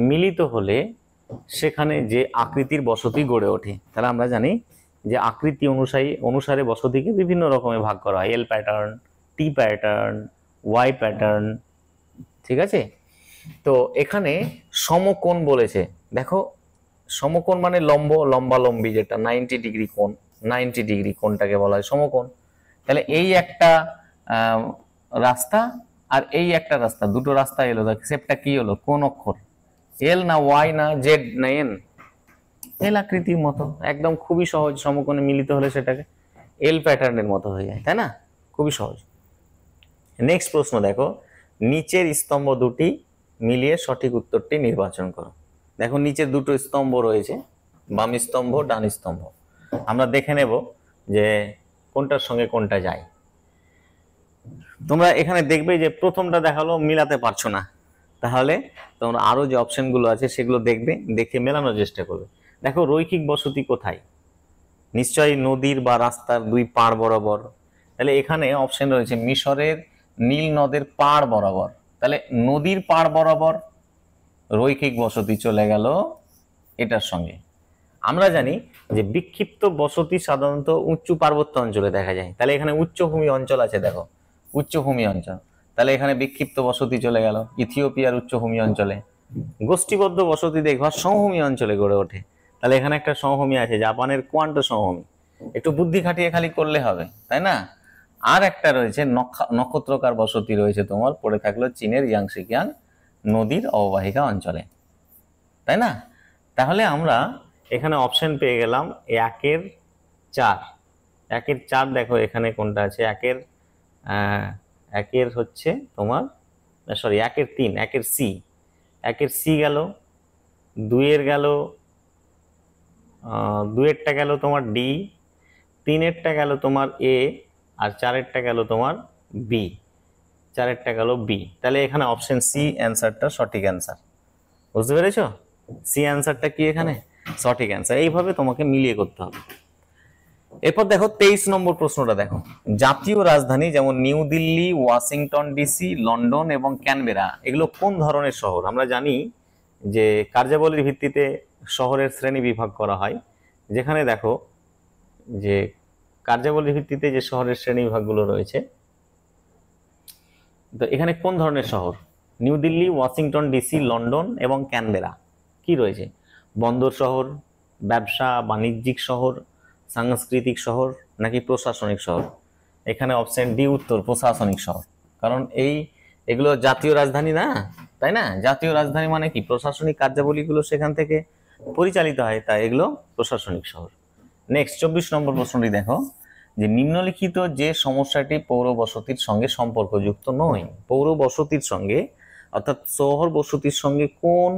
মিলিত হলে সেখানে যে আকৃতির বসতি গড়ে ওঠে। তাহলে আমরা জানি যে আকৃতি অনুসারে বসতিকে বিভিন্ন রকমের ভাগ করা হয়, এল প্যাটার্ন, টি প্যাটার্ন, ওয়াই প্যাটার্ন, ঠিক আছে? তো এখানে সমকোণ বলেছে, দেখো সমকোণ মানে লম্বালম্বি, যেটা 90 ডিগ্রি কোণ, 90 ডিগ্রি কোণটাকে বলা হয় সমকোণ। তাহলে এই একটা রাস্তা আর এই একটা রাস্তা, দুটো রাস্তা এলো, সেপটা কি হলো? কোন অক্ষর? এল না ওয়াই না জেড না এন? এল আকৃতির মতো, একদম খুবই সহজ। সমকোণে মিলিত হলে সেটাকে এল প্যাটার্নের মতো হয়ে যায়, তাই না? খুবই সহজ। নেক্সট প্রশ্ন দেখো, নিচের স্তম্ভ দুটি মিলিয়ে সঠিক উত্তরটি নির্বাচন করো। দেখো নিচের দুটো স্তম্ভ রয়েছে, বাম স্তম্ভ ডান স্তম্ভ। আমরা দেখে নেব যে কোনটার সঙ্গে কোনটা যায়। তোমরা এখানে দেখবে যে প্রথমটা দেখালো, মিলাতে পারছো না, তাহলে তোমরা আরো যে অপশনগুলো আছে সেগুলো দেখবে, দেখে মেলানোর চেষ্টা করবে। দেখো রৈখিক বসতি কোথায়? নিশ্চয়ই নদীর বা রাস্তার দুই পাড় বরাবর। তাহলে এখানে অপশন রয়েছে মিশরের নীল নদের পাড় বরাবর। তাহলে নদীর পাড় বরাবর রৈখিক বসতি চলে গেল এটার সঙ্গে। আমরা জানি যে বিক্ষিপ্ত বসতি সাধারণত উচ্চ পার্বত্য অঞ্চলে দেখা যায়। তাহলে এখানে উচ্চভূমি অঞ্চল আছে, দেখো উচ্চভূমি অঞ্চল, তাহলে এখানে বিক্ষিপ্ত বসতি চলে গেল ইথিওপিয়ার উচ্চভূমি অঞ্চলে। গোষ্ঠীবদ্ধ বসতি দেখবা সমভূমি অঞ্চলে গড়ে ওঠে, তাহলে এখানে একটা সমভূমি আছে, জাপানের কোয়ান্টো সমভূমি। একটু বুদ্ধি খাটিয়ে খালি করলে হবে, তাই না? আর একটা রয়েছে নক্ষত্রকার বসতি রয়েছে, তোমার পড়ে থাকলো চীনের ইয়াংশিকিয়াং নদীর অববাহিকা অঞ্চলে, তাই না? তাহলে আমরা এখানে অপশন পেয়ে গেলাম 1-4। 1-4 দেখো এখানে কোনটা আছে? একের হচ্ছে তোমার, সরি 1-3, 1-এর সি গেল, 2-এর গেল, 2-এরটা গেল তোমার ডি, 3-এরটা গেল তোমার এ, আর 4-এরটা গেল তোমার বি, 4-এরটা গেল বি। তাহলে এখানে অপশন সি অ্যান্সারটা সঠিক অ্যান্সার। বুঝতে পেরেছো? সি অ্যান্সারটা কি এখানে সঠিক অ্যান্সার। এইভাবে তোমাকে মিলিয়ে করতে হবে। এরপর দেখো 23 নম্বর প্রশ্নটা দেখো, জাতীয় রাজধানী যেমন new Delhi, Washington DC, London এবং ক্যানবেরা এগুলো কোন ধরনের শহর? আমরা জানি যে কার্যাবলীর ভিত্তিতে শহরের শ্রেণী বিভাগ করা হয়, যেখানে দেখো যে কার্যাবলীর ভিত্তিতে যে শহরের শ্রেণী বিভাগগুলো রয়েছে, তো এখানে কোন ধরনের শহর? New Delhi, Washington DC, London এবং ক্যানবেরা কি রয়েছে? বন্দর শহর, ব্যবসা বাণিজ্যিক শহর, সাংস্কৃতিক শহর, নাকি প্রশাসনিক শহর? এখানে অপশন ডি উত্তর, প্রশাসনিক শহর। কারণ এগুলো জাতীয় রাজধানী না, তাই না? জাতীয় রাজধানী মানে কি? প্রশাসনিক কার্যাবলীগুলো সেখান থেকে পরিচালিত হয়, তাই এগুলো প্রশাসনিক শহর। নেক্সট 24 নম্বর প্রশ্নটি দেখো, যে নিম্নলিখিত যে সমস্যাটি পৌর বসতির সঙ্গে সম্পর্কযুক্ত নয়, পৌর বসতির সঙ্গে অর্থাৎ শহর বসতির সঙ্গে কোন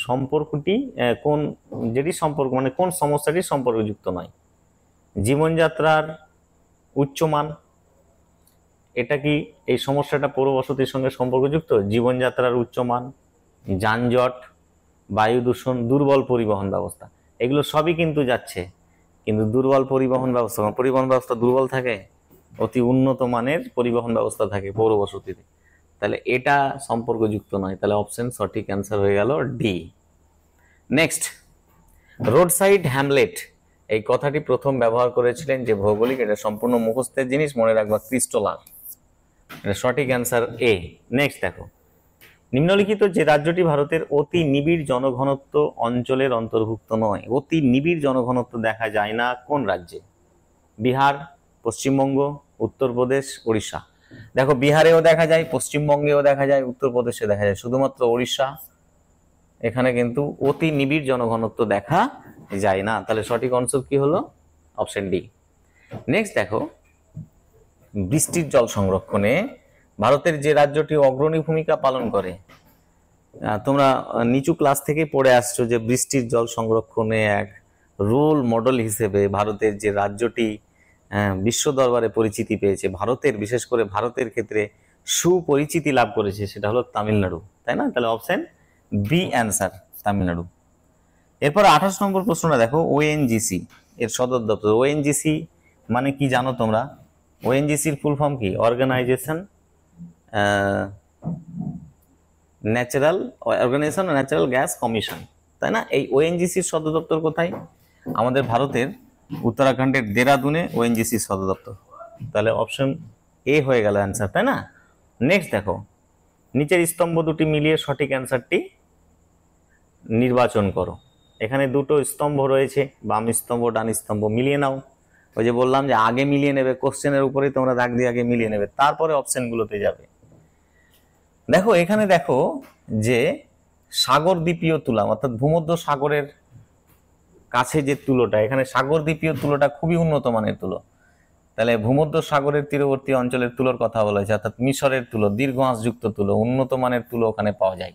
সম্পর্কটি, কোন যেটি সম্পর্ক মানে কোন সমস্যাটি সম্পর্কযুক্ত নয়? জীবনযাত্রার উচ্চমান, এটা কি এই সমস্যাটা পৌর বসতির সঙ্গে সম্পর্কযুক্ত? জীবনযাত্রার উচ্চমান, যানজট, বায়ু দূষণ, দুর্বল পরিবহন ব্যবস্থা, এগুলো সবই কিন্তু যাচ্ছে, কিন্তু দুর্বল পরিবহন ব্যবস্থা দুর্বল থাকে, অতি উন্নত মানের পরিবহন ব্যবস্থা থাকে পৌর বসতিতে। তাহলে এটা সম্পর্কযুক্ত নয়, তাহলে অপশন সঠিক অ্যান্সার হয়ে গেল D. Next, road side Hamlet এই কথাটি প্রথম ব্যবহার করেছিলেন যে ভৌগোলিক, এটা সম্পূর্ণ মুখস্থের জিনিস, মনে রাখবা ক্রিস্টোলার। এটা সঠিক অ্যান্সার এ। নেক্সট দেখো, নিম্নলিখিত যে রাজ্যটি ভারতের অতি নিবিড় জনঘনত্ব অঞ্চলের অন্তর্ভুক্ত নয়, অতি নিবিড় জনঘনত্ব দেখা যায় না কোন রাজ্যে? বিহার, পশ্চিমবঙ্গ, উত্তরপ্রদেশ, ওড়িশা। দেখো বিহারেও দেখা যায়, পশ্চিমবঙ্গেও দেখা যায়, উত্তরপ্রদেশে দেখা যায়, শুধুমাত্র ওড়িশা এখানে কিন্তু অতি নিবিড় জনঘনত্ব দেখা যায় না। তাহলে সঠিক অঞ্চল কি হলো? Option D. নেক্সট দেখো, বৃষ্টির জল সংরক্ষণে ভারতের যে রাজ্যটি অগ্রণী ভূমিকা পালন করে, তোমরা নিচু ক্লাস থেকে পড়ে আসছো যে বৃষ্টির জল সংরক্ষণে এক রোল মডেল হিসেবে ভারতের যে রাজ্যটি বিশ্ব দরবারে পরিচিতি পেয়েছে, ভারতের বিশেষ করে ভারতের ক্ষেত্রে সুপরিচিতি লাভ করেছে, সেটা হলো তামিলনাড়ু, তাই না? তাহলে অপশন বি অ্যান্সার, তামিলনাড়ু। এরপর 28 নম্বর প্রশ্নটা দেখো, ওএনজিসি এর সদর দপ্তর। ওএনজিসি মানে কি জানো তোমরা? ওএনজিসির ফুল ফর্ম কি? অর্গানাইজেশন ন্যাচারাল গ্যাস কমিশন, তাই না? এই ওএনজিসির সদর দপ্তর কোথায়? আমাদের ভারতের উত্তরাখণ্ডের দেরাদুনে ওএনজিসির সদর দপ্তর। তাহলে অপশন এ হয়ে গেল অ্যান্সার, তাই না? নেক্সট দেখো, নিচের স্তম্ভ দুটি মিলিয়ে সঠিক অ্যান্সারটি নির্বাচন করো। এখানে দুটো স্তম্ভ রয়েছে, বাম স্তম্ভ ডান স্তম্ভ, মিলিয়ে নাও। ওই যে বললাম যে আগে মিলিয়ে নেবে, কোশ্চেনের উপরেই তোমরা দাগ দিয়ে আগে মিলিয়ে নেবে, তারপরে অপশনগুলোতে যাবে। দেখো এখানে দেখো যে সাগরদ্বীপীয় তুলা, অর্থাৎ ভূমধ্য সাগরের কাছে যে তুলোটা, এখানে সাগরদ্বীপীয় তুলোটা খুবই উন্নত মানের তুলো। তাহলে ভূমধ্য সাগরের তীরবর্তী অঞ্চলের তুলোর কথা বলেছে, অর্থাৎ মিশরের তুলো, দীর্ঘ আঁশযুক্ত তুলো, উন্নত মানের তুলো ওখানে পাওয়া যায়।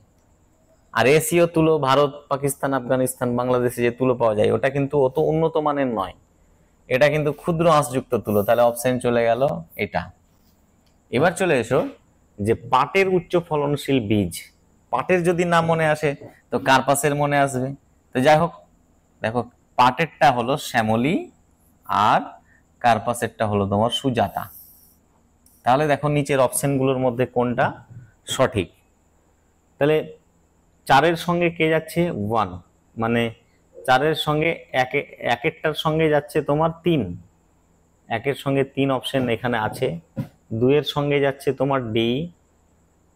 আর এশীয় তুলো, ভারত, পাকিস্তান, আফগানিস্তান, বাংলাদেশে যে তুলো পাওয়া যায় ওটা কিন্তু অত উন্নত মানের নয়, এটা কিন্তু ক্ষুদ্র আঁশযুক্ত তুলো। তাহলে অপশন চলে গেল এটা। এবার চলে এসো যে পাটের উচ্চ ফলনশীল বীজ। পাটের যদি নাম মনে আসে তো কার্পাসের মনে আসবে। তো যাই হোক, দেখো পাটেরটা হলো শ্যামলী আর কার্পাসেরটা হলো তোমার সুজাতা। তাহলে দেখো নিচের অপশনগুলোর মধ্যে কোনটা সঠিক। তাহলে 4-এর সঙ্গে কে যাচ্ছে? 1, মানে 4-এর সঙ্গে একেরটার সঙ্গে যাচ্ছে তোমার 3, 1-এর সঙ্গে 3 অপশন এখানে আছে। 2-এর সঙ্গে যাচ্ছে তোমার ডি,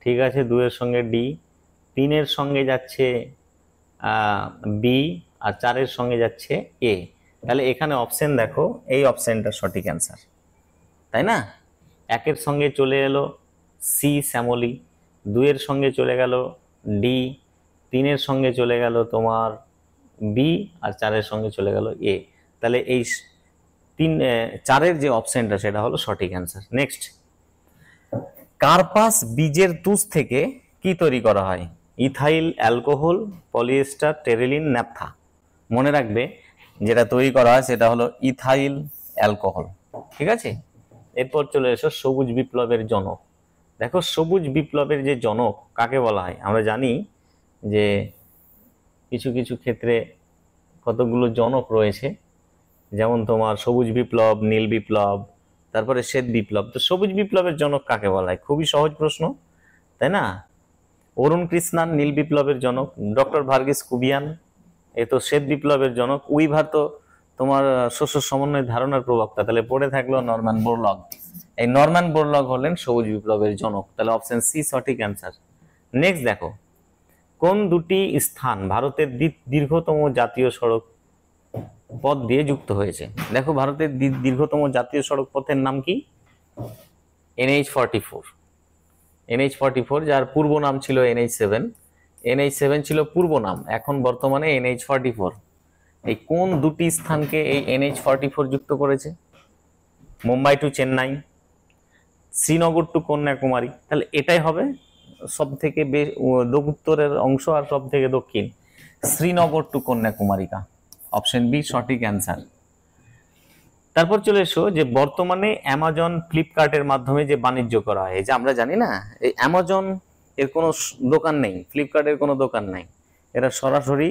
ঠিক আছে, 2-এর সঙ্গে ডি। 3-এর সঙ্গে যাচ্ছে বি, আর 4-এর সঙ্গে যাচ্ছে এ। তাহলে এখানে অপশন দেখো, এই অপশনটা সঠিক অ্যান্সার, তাই না? 1-এর সঙ্গে চলে এলো সি শ্যামলী, 2-এর সঙ্গে চলে গেল ডি, 3-এর সঙ্গে চলে গেল তোমার বি, আর 4-এর সঙ্গে চলে গেল এ। তাহলে এই 4-এর যে অপশনটা সেটা হলো সঠিক অ্যান্সার। নেক্সট, কার্পাস বীজের তুষ থেকে কি তৈরি করা হয়? Ethyl alcohol, polyester, Terylene, naphtha. মনে রাখবে যেটা তৈরি করা হয় সেটা হলো ইথাইল অ্যালকোহল, ঠিক আছে। এরপর চলে এসো সবুজ বিপ্লবের জনক। দেখো সবুজ বিপ্লবের যে জনক কাকে বলা হয়? আমরা জানি যে কিছু কিছু ক্ষেত্রে কতগুলো জনক রয়েছে, যেমন তোমার সবুজ বিপ্লব, নীল বিপ্লব, তারপরে শ্বেত বিপ্লব। তো সবুজ বিপ্লবের জনক কাকে বলা হয়? খুবই সহজ প্রশ্ন, তাই না? অরুণ কৃষ্ণান নীল বিপ্লবের জনক, ডক্টর ভার্গিস কুবিয়ান এ তো শ্বেত বিপ্লবের জনক, উইভার তো তোমার শস্য সমন্বয় ধারণার প্রবক্তা। তাহলে পড়ে থাকলো নরম্যান বোরলগ। এই নরম্যান বোরলগ হলেন সবুজ বিপ্লবের জনক। তাহলে অপশন সি সঠিক অ্যান্সার। নেক্সট দেখো, কোন দুটি স্থান ভারতের দীর্ঘতম জাতীয় সড়ক পথ দিয়ে যুক্ত হয়েছে? দেখো ভারতের দীর্ঘতম জাতীয় সড়ক পথের নাম কি? NH44। NH44, যার পূর্ব নাম ছিল NH7। NH7 ছিল পূর্ব নাম, এখন বর্তমানে NH44। এই কোন দুটি স্থানকে এই NH44 যুক্ত করেছে? Mumbai to Chennai, Srinagar to Kanyakumari. তাহলে এটাই হবে সব থেকে উত্তরের অংশ আর সব থেকে দক্ষিণ, Srinagar two Kanyakumarika. Option B সঠিক অ্যান্সার। তারপর চলে এসো যে বর্তমানে অ্যামাজন, ফ্লিপকার্টের মাধ্যমে যে বাণিজ্য করা হয়, যে আমরা জানি না এই অ্যামাজন এর কোনো দোকান নেই, ফ্লিপকার্টের কোনো দোকান নেই, এরা সরাসরি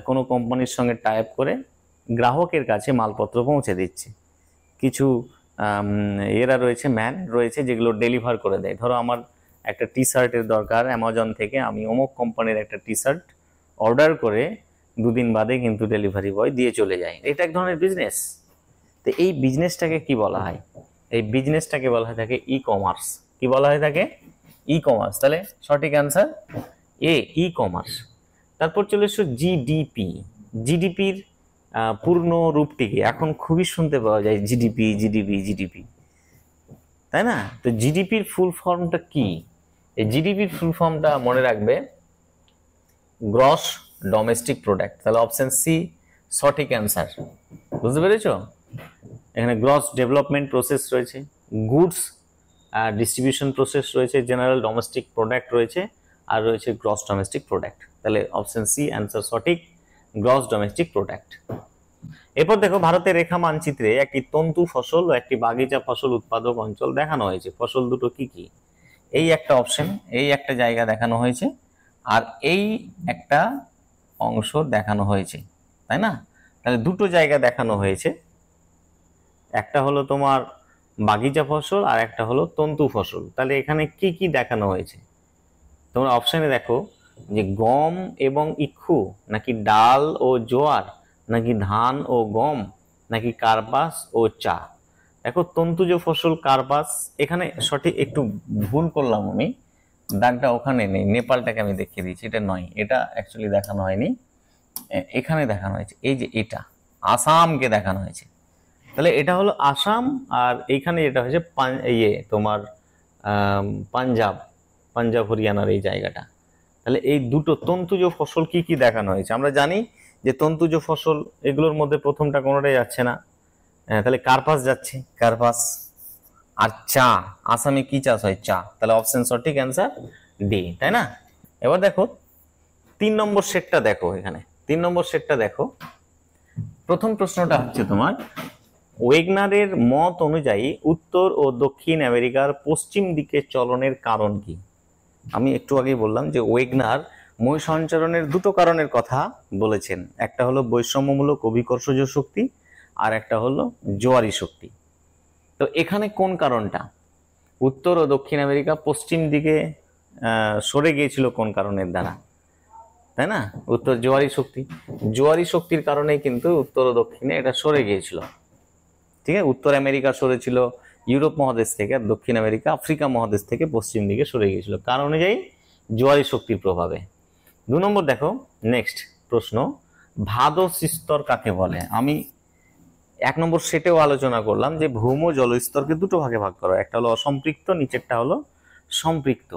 কোনো কোম্পানির সঙ্গে টাই আপ করে গ্রাহকের কাছে মালপত্র পৌঁছে দিচ্ছে। কিছু এরা রয়েছে, ম্যান রয়েছে যেগুলো ডেলিভার করে দেয়। ধরো আমার একটা টি শার্টের দরকার, অ্যামাজন থেকে আমি অমুক কোম্পানির একটা টি শার্ট অর্ডার করে 2 দিন বাদে কিন্তু ডেলিভারি বয় দিয়ে চলে যায়। এটা এক ধরনের বিজনেস। তো এই বিজনেসটাকে কি বলা হয়? এই বিজনেসটাকে বলা হয় থাকে ই কমার্স। কি বলা হয় থাকে? E commerce. তাহলে সঠিক অ্যান্সার এ, ই কমার্স। তারপর চলে এসো জিডিপি। জিডিপির পূর্ণ রূপটিকে এখন খুবই শুনতে পাওয়া যায়, জিডিপি জিডিপি জিডিপি। তাই না? তো জিডিপির ফুল ফর্মটা কি? এই জিডিপির ফুল ফর্মটা মনে রাখবে, গ্রস ডোমেস্টিক প্রোডাক্ট। তাহলে অপশন সি সঠিক অ্যান্সার। বুঝতে পেরেছো? এখানে গ্রস ডেভেলপমেন্ট প্রসেস রয়েছে, গুডস ডিস্ট্রিবিউশন প্রসেস রয়েছে, জেনারেল ডোমেস্টিক প্রোডাক্ট রয়েছে, আর রয়েছে গ্রস ডোমেস্টিক প্রোডাক্ট। তাহলে অপশন সি অ্যান্সার সঠিক, গ্রস ডোমেস্টিক প্রোডাক্ট। এরপর দেখো, ভারতের রেখা মানচিত্রে একটি তন্তু ফসল ও একটি বাগিচা ফসল উৎপাদক অঞ্চল দেখানো হয়েছে। ফসল দুটো কি কি? এই একটা অপশন, এই একটা জায়গা দেখানো হয়েছে, আর এই একটা অংশ দেখানো হয়েছে, তাই না? তাহলে দুটো জায়গা দেখানো হয়েছে, একটা হলো তোমার বাগিচা ফসল আর একটা হলো তন্তু ফসল। তাহলে এখানে কি কি দেখানো হয়েছে? তোমরা অপশনে দেখো যে গম এবং ইক্ষু, নাকি ডাল ও জোয়ার, নাকি ধান ও গম, নাকি কার্পাস ও চা। দেখো তন্তুজ ফসল কার্পাস, এখানে সঠিক একটু ভুল করলাম আমি, দাগটা ওখানে নেই, নেপালটাকে আমি দেখিয়ে দিয়েছি, এটা নয়, এটা অ্যাকচুয়ালি দেখানো হয়নি, এখানে দেখানো হয়েছে, এই যে এটা আসামকে দেখানো হয়েছে। তাহলে এটা হলো আসাম, আর এইখানে এটা হচ্ছে তোমার পাঞ্জাব, পাঞ্জাব হরিয়ানার এই জায়গাটা। তাহলে এই দুটো তন্তুজ ফসল কি কি দেখানো হয়েছে? আমরা জানি যে তন্তুজ ফসল এগুলোর মধ্যে প্রথমটা কোনোটাই যাচ্ছে না, তাহলে কার্পাস যাচ্ছে, কার্পাস। আর চা, আসামে কি চাষ হয়? চা। তাহলে অপশন সঠিক অ্যান্সার ডি, তাই না? এবার দেখো 3 নম্বর সেটটা দেখো, এখানে 3 নম্বর সেটটা দেখো। প্রথম প্রশ্নটা হচ্ছে তোমার, ওয়েগনারের মত অনুযায়ী উত্তর ও দক্ষিণ আমেরিকার পশ্চিম দিকে চলনের কারণ কি? আমি একটু আগেই বললাম যে ওয়েগনার মই সঞ্চারণের দুটো কারণের কথা বলেছেন, একটা হলো বৈষম্যমূলক অভিকর্ষজ শক্তি, আর একটা হলো জোয়ারি শক্তি। তো এখানে কোন কারণটা? উত্তর ও দক্ষিণ আমেরিকা পশ্চিম দিকে সরে গিয়েছিল কোন কারণের দ্বারা? তাই না? উত্তর জোয়ারি শক্তি। জোয়ারি শক্তির কারণে কিন্তু উত্তর ও দক্ষিণে এটা সরে গিয়েছিল। ঠিক আছে, উত্তর আমেরিকা সরেছিল ইউরোপ মহাদেশ থেকে, আর দক্ষিণ আমেরিকা আফ্রিকা মহাদেশ থেকে পশ্চিম দিকে সরে গিয়েছিল, কারণ অনুযায়ী জোয়ারি শক্তির প্রভাবে। 2 নম্বর দেখো, নেক্সট প্রশ্ন, ভাদস্তর কাকে বলে? আমি 1 নম্বর সেটেও আলোচনা করলাম যে ভৌম জলস্তরকে দুটো ভাগে ভাগ করা, একটা হলো অসম্পৃক্ত, নিচেরটা হলো সম্পৃক্ত।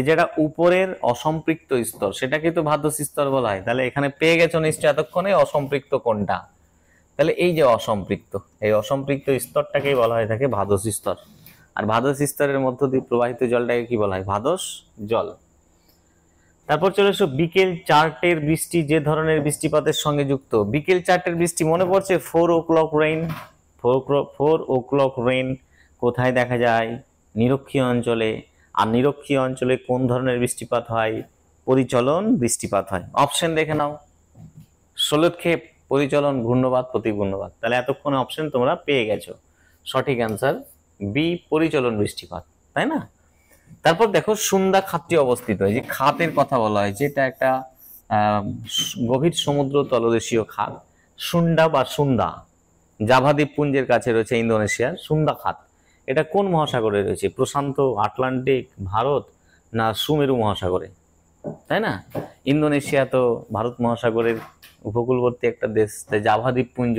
যেটা উপরের অসম্পৃক্ত স্তর সেটাকে তো ভাদস্তর বলা হয়। তাহলে এখানে পেয়ে গেছো নিশ্চয় এতক্ষণে অসম্পৃক্ত কোনটা। তাহলে এই যে অসম্পৃক্ত, এই অসম্পৃক্ত স্তরটাকেই বলা হয় থাকে ভাদস স্তর। আর ভাদস স্তরের মধ্য দিয়ে প্রবাহিত জলটাকে কি বলা হয়? ভাদস জল। তারপর চলে এসো, বিকেল 4টের বৃষ্টি যে ধরনের বৃষ্টিপাতের সঙ্গে যুক্ত। বিকেল 4টের বৃষ্টি মনে পড়ছে? 4 o'clock রেইন। 4 o'clock রেইন কোথায় দেখা যায়? নিরক্ষীয় অঞ্চলে। আর নিরক্ষীয় অঞ্চলে কোন ধরনের বৃষ্টিপাত হয়? পরিচলন বৃষ্টিপাত হয়। অপশন দেখে নাও, ষোলক্ষেপ, পরিচলন, ঘূর্ণবাত, প্রতিঘূর্ণবাত। তাহলে এতক্ষণে অপশন তোমরা পেয়ে গেছো, সঠিক অ্যান্সার বি, পরিচলন বৃষ্টিপাত, তাই না? তারপর দেখো, সুন্দা খাতটি অবস্থিত, এই যে খাতের কথা বলা হয়েছে, এটা একটা গভীর সমুদ্র তলদেশীয় খাত। সুন্দা বা সুন্দা জাভা দ্বীপপুঞ্জের কাছে রয়েছে ইন্দোনেশিয়ার সুন্দা খাত। এটা কোন মহাসাগরে রয়েছে? প্রশান্ত, আটলান্টিক, ভারত, না সুমেরু মহাসাগরে? তাই না? ইন্দোনেশিয়া তো ভারত মহাসাগরের উপকূলবর্তী একটা দেশ, তাই জাভা দ্বীপপুঞ্জ,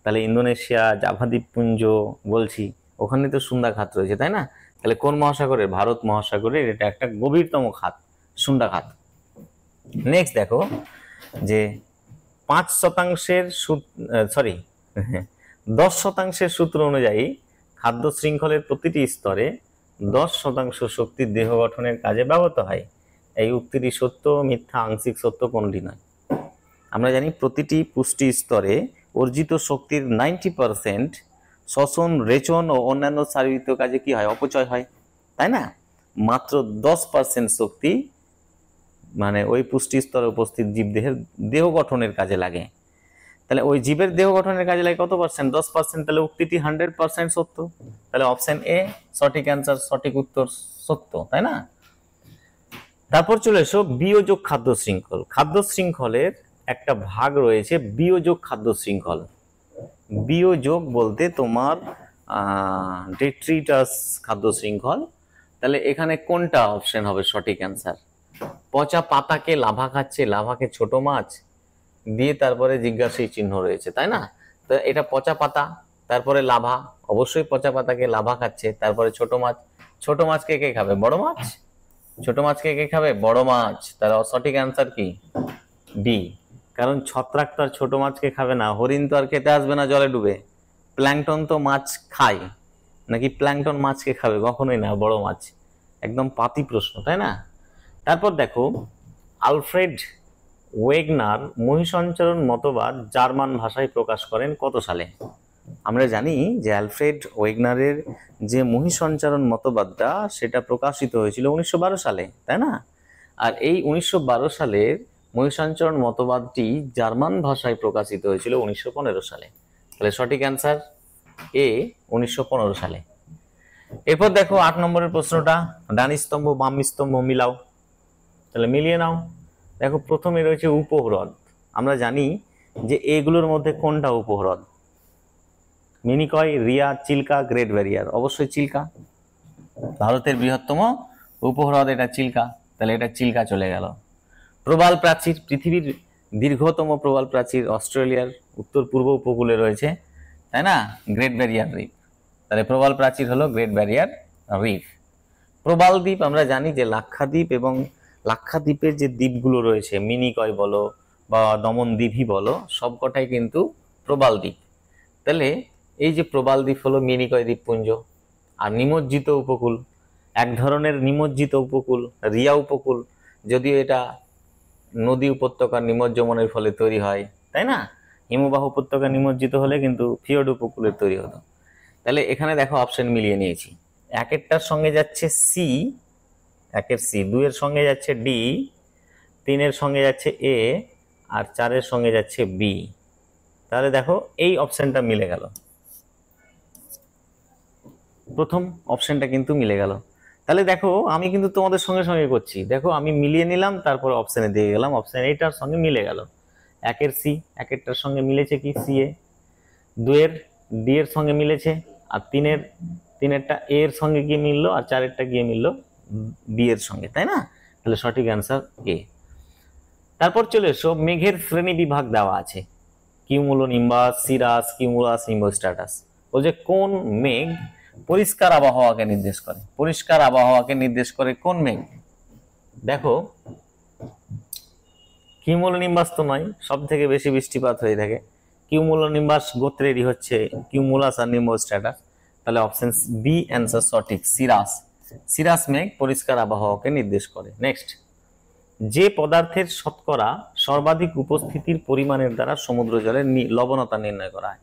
তাহলে ইন্দোনেশিয়া জাভা দ্বীপপুঞ্জ বলছি, ওখানে তো সুন্দা খাত রয়েছে, তাই না? তাহলে কোন মহাসাগরের? ভারত মহাসাগরের এটা একটা গভীরতম খাত, সুন্দা খাত। নেক্সট দেখো যে 10% সূত্র অনুযায়ী খাদ্য শৃঙ্খলের প্রতিটি স্তরে 10% শক্তি দেহ গঠনের কাজে ব্যবহৃত হয়। এই উক্তিটি সত্য, মিথ্যা, আংশিক সত্য, কোনটি নয়? আমরা জানি প্রতিটি পুষ্টি স্তরে অর্জিত শক্তির 90% শ্বসন, রেচন ও অন্যান্য শারীরিক কাজে কি হয়? অপচয় হয়, তাই না? মাত্র 10% শক্তি মানে ওই পুষ্টি স্তরে উপস্থিত জীবদেহের দেহ গঠনের কাজে লাগে। তাহলে ওই জীবের দেহ গঠনের কাজে লাগে কত পার্সেন্ট? 10%। তাহলে উক্তিটি 100% সত্য। তাহলে অপশন এ সঠিক অ্যান্সার, সঠিক উত্তর সত্য, তাই না? তারপর চলে এসো বিয়োজক খাদ্য শৃঙ্খল। খাদ্য শৃঙ্খলের একটা ভাগ রয়েছে বিয়োজক খাদ্য শৃঙ্খল। বিয়োজক বলতে তোমার ডেট্রিটাস খাদ্য শৃঙ্খল। তাহলে এখানে কোনটা অপশন হবে সঠিক অ্যান্সার? পচা পাতাকে লাভা খাচ্ছে, লাভাকে ছোট মাছ দিয়ে তারপরে জিজ্ঞাসা চিহ্ন রয়েছে, তাই না? তো এটা পচা পাতা, তারপরে লাভা, অবশ্যই পচা পাতাকে লাভা খাচ্ছে। তারপরে ছোট মাছ, ছোট মাছকে কে খাবে? বড় মাছ। ছোট মাছকে কে খাবে? বড় মাছ। তার সঠিক অ্যান্সার কি? বি। কারণ ছত্রাক তো আর ছোট মাছকে খাবে না, হরিণ তো আর খেতে আসবে না জলে ডুবে। প্ল্যাংটন তো মাছ খায় নাকি প্ল্যাংটন মাছকে খাবে? কখনোই না, বড় মাছ। একদম পাতি প্রশ্ন, তাই না? তারপর দেখো, আলফ্রেড ওয়েগনার মহিষঞ্চরণ মতবাদ জার্মান ভাষায় প্রকাশ করেন কত সালে? আমরা জানি যে আলফ্রেড ওয়েগনারের যে মহিষঞ্চরণ মতবাদটা সেটা প্রকাশিত হয়েছিল 1912 সালে, তাই না? আর এই 1912 সালের মহিষঞ্চরণ মতবাদটি জার্মান ভাষায় প্রকাশিত হয়েছিল 1915 সালে। তাহলে সঠিক অ্যান্সার এ, 1915 সালে। এরপর দেখো 8 নম্বরের প্রশ্নটা, ডান স্তম্ভ বাম স্তম্ভ মিলাও। তাহলে মিলিয়ে নাও। দেখো প্রথমে রয়েছে উপহ্রদ। আমরা জানি যে এগুলোর মধ্যে কোনটা উপহ্রদ? মিনিকয়, রিয়া, চিল্কা, গ্রেট ব্যারিয়ার। অবশ্যই চিল্কা, ভারতের বৃহত্তম উপহ্রদ এটা চিল্কা। তাহলে এটা চিল্কা চলে গেল। প্রবাল প্রাচীর, পৃথিবীর দীর্ঘতম প্রবাল প্রাচীর অস্ট্রেলিয়ার উত্তর পূর্ব উপকূলে রয়েছে, তাই না? Great Barrier Reef. তাহলে প্রবাল প্রাচীর হলো গ্রেট ব্যারিয়ার রিফ। প্রবাল দ্বীপ, আমরা জানি যে লাক্ষাদ্বীপ এবং লাক্ষাদ্বীপের যে দ্বীপগুলো রয়েছে, মিনিকয় বলো বা দমন দ্বীপই বলো, সবকটাই কিন্তু প্রবাল দ্বীপ। তাহলে এই যে প্রবাল দ্বীপ হলো মিনিকয় দ্বীপপুঞ্জ। আর নিমজ্জিত উপকূল, এক ধরনের নিমজ্জিত উপকূল রিয়া উপকূল, যদিও এটা নদী উপত্যকার নিমজ্জনের ফলে তৈরি হয়, তাই না? হিমবাহ উপত্যকা নিমজ্জিত হলে কিন্তু ফিওর্ড উপকূলের তৈরি হতো। তাহলে এখানে দেখো অপশন মিলিয়ে নিয়েছি। একেরটার সঙ্গে যাচ্ছে সি, একের সি, দুইয়ের সঙ্গে যাচ্ছে ডি, তিনের সঙ্গে যাচ্ছে এ, আর চারের সঙ্গে যাচ্ছে বি। তাহলে দেখো এই অপশনটা মিলে গেল, প্রথম অপশনটা কিন্তু মিলে গেল। তাহলে দেখো আমি কিন্তু তোমাদের সঙ্গে সঙ্গে করছি, দেখো আমি মিলিয়ে নিলাম, তারপর অপশনে দিয়ে গেলাম, অপশন এইটার সঙ্গে মিলে গেল। একের সি, একেরটার সঙ্গে মিলেছে কি? সি এ। দুয়ের ডি এর সঙ্গে মিলেছে, আর তিনেরটা এ এর সঙ্গে গিয়ে মিললো, আর চারেরটা গিয়ে মিললো বি এর সঙ্গে, তাই না? তাহলে সঠিক অ্যান্সার এ। তারপর চলে এসো, মেঘের শ্রেণী বিভাগ দেওয়া আছে, কিউমুলোনিম্বাস, সিরাস, কিউমুলাস, নিম্বোস্ট্রাটাস। বলছে কোন মেঘ পরিষ্কার আবহাওয়াকে নির্দেশ করে? পরিষ্কার আবহাওয়াকে নির্দেশ করে কোন মেঘ? দেখো কিউমুলোনিম্বাস তো নয়, সব থেকে বেশি বৃষ্টিপাত হয়ে থাকে। কিউমুলোনিম্বাস গোত্রেরই হচ্ছে কিউমুলাস আর নিম্বোস্ট্রাটাস। তাহলে অপশন বি অ্যান্সার সঠিক, সিরাস। সিরাস মেঘ পরিষ্কার আবহাওয়াকে নির্দেশ করে। নেক্সট, যে পদার্থের শতকরা সর্বাধিক উপস্থিতির পরিমাণের দ্বারা সমুদ্র জলের লবণতা নির্ণয় করা হয়।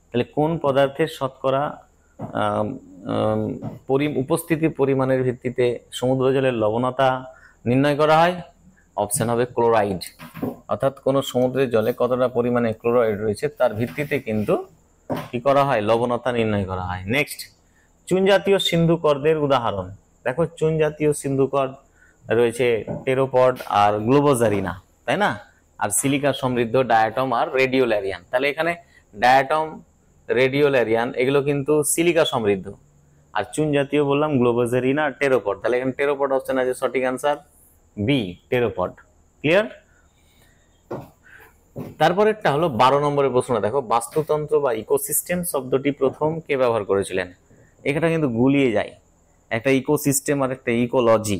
তাহলে কোন পদার্থের শতকরা উপস্থিতির পরিমাণের ভিত্তিতে সমুদ্র জলের লবণতা নির্ণয় করা হয়? অপশন হবে ক্লোরাইড। অর্থাৎ কোন সমুদ্রের জলে কতটা পরিমাণে ক্লোরাইড রয়েছে তার ভিত্তিতে কিন্তু কি করা হয়? লবণতা নির্ণয় করা হয়। নেক্সট, চুন জাতীয় সিন্ধুকর্দের উদাহরণ। দেখো চুন জাতীয় সিন্ধুকর্দ রয়েছে টেরোপড আর গ্লোবোজারিনা, তাই না? আর সিলিকা সমৃদ্ধ ডায়াটম আর রেডিওল্যারিয়ান। তাহলে এখানে ডায়াটম, রেডিওল্যারিয়ান এগুলো কিন্তু সিলিকা সমৃদ্ধ, আর চুন জাতীয় বললাম গ্লোবোজারিনা আর টেরোপড। তাহলে এখানে টেরোপড অপশন আছে, সঠিক অ্যান্সার বি, টেরোপড। ক্লিয়ার? তারপরেরটা হলো 12 নম্বরের প্রশ্ন। দেখো, বাস্তুতন্ত্র বা ইকোসিস্টেম শব্দটি প্রথম কে ব্যবহার করেছিলেন? এটা কিন্তু গুলিয়ে যায়, একটা ইকোসিস্টেম আর একটা ইকোলজি।